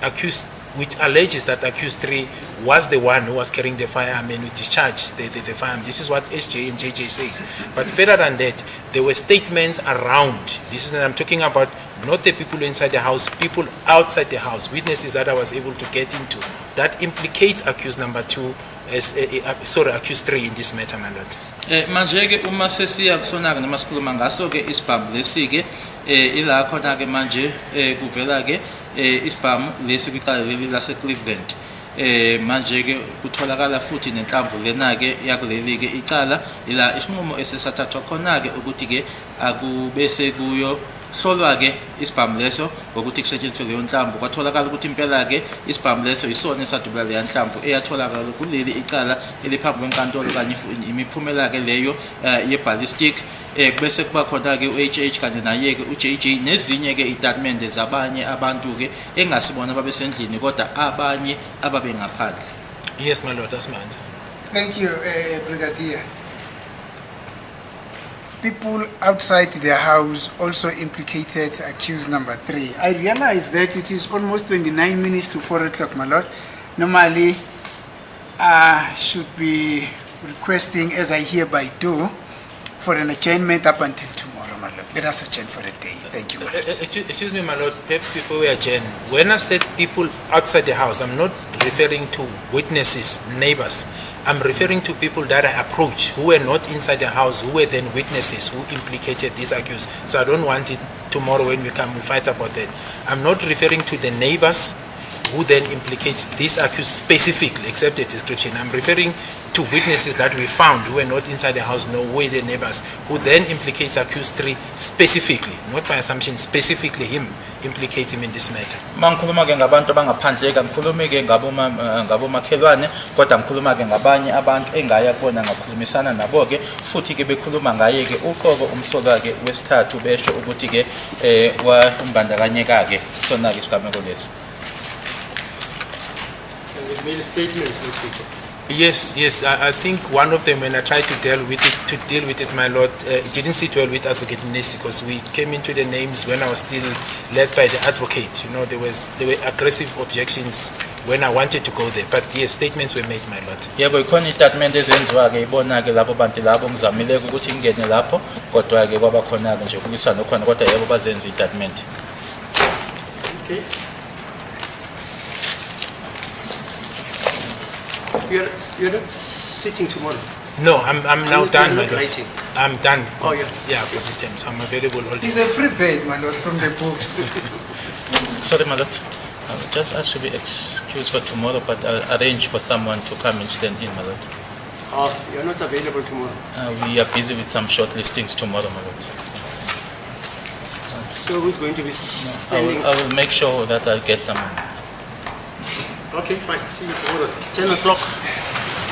accused, which alleges that accused 3 was the one who was carrying the firearm and who discharged the firearm. This is what SJ and JJ says. But further than that, there were statements around. This is what I'm talking about, not the people inside the house, people outside the house, witnesses that I was able to get into that implicates accused number 2 as accused 3 in this matter, my lord. Manje ke uma sesiya kusona ke noma sikhuluma ngaso ke isibhamu lesi ke ila khona ke manje kuvela ke isibhamu lesi kwiqala leli lase Cleveland. Manje ke kutholakala futhi nenhlamvu lena ke yakuleli ke icala ila isinqumo esesathathwa khona ke ukuthi ke akubese kuyo hlolwa ke isibhamu leso ngokuthi kusetshenziswe leyo nhlamvu kwatholakala ukuthi impela ke isibhamu leso isona esadubula leyo nhlamvu eyatholakala kuleli icala eliphambi kwenkantolo kanye imiphumela ke leyo ye-ballistic bese kuba khona ke uHH kanye naye ke uJJ nezinye ke istatement zabanye abantu ke engasibona babesendlini kodwa abanye ababengaphandle. Yes, my lord, that's my answer. Thank you, Brigadier. People outside the house also implicated accused number 3. I realize that it is almost 29 minutes to 4 o'clock, my lord. Normally, I should be requesting, as I hereby do, for an adjournment up until tomorrow, my lord. Let us adjourn for the day. Thank you, my lord. Excuse me, my lord, perhaps before we adjourn, when I said people outside the house, I'm not referring to witnesses, neighbors. I'm referring to people that I approached who were not inside the house, who were then witnesses who implicated these accused. So I don't want it tomorrow when we come, we fight about that. I'm not referring to the neighbors who then implicates these accused specifically, except the description. I'm referring to witnesses that we found who were not inside the house, no way the neighbors, who then implicates accused 3 specifically, not by assumption, specifically him, implicates him in this matter. Mangikhuluma ke ngabantu abangaphandle ke ngikhulume ke ngabomakhelwane kodwa ngikhuluma ke ngabanye abantu engaya kubona ngakhulumisana nabo ke futhi ke bekhuluma ngaye ke uqoko umsolwa ke wesithathu besho ukuthi ke wambandakanyeka ke sona ke isigameko lesi. And we made statements, Mr. Speaker. Yes, yes. I think one of them, when I tried to deal with it, my lord, it didn't sit well with Advocate Mnisi, because we came into the names when I was still led by the advocate. You know, there were aggressive objections when I wanted to go there. But yes, statements were made, my lord. Yebo ikhona itatimende ezenziwa-ke ibona-ke labo bantu labo ngizamile-ke ukuthi ngingene lapho kodwa-ke kwaba khona-ke nje ukuyisana khona kodwa yebo bazenza itatimende. Okay. You're not sitting tomorrow. No, I'm now You're done, my not lord. writing. I'm done. Oh, yeah. Yeah, for this time. So I'm available all day. He's a free bird, my lord, from the books. Sorry, my lord. I will just ask to be excused for tomorrow, but I'll arrange for someone to come and stand in, my lord. Oh, you're not available tomorrow. We are busy with some short listings tomorrow, my lord. So who's going to be standing? I will make sure that I'll get someone. Okay, fine. See you tomorrow. 10 o'clock.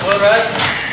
All right.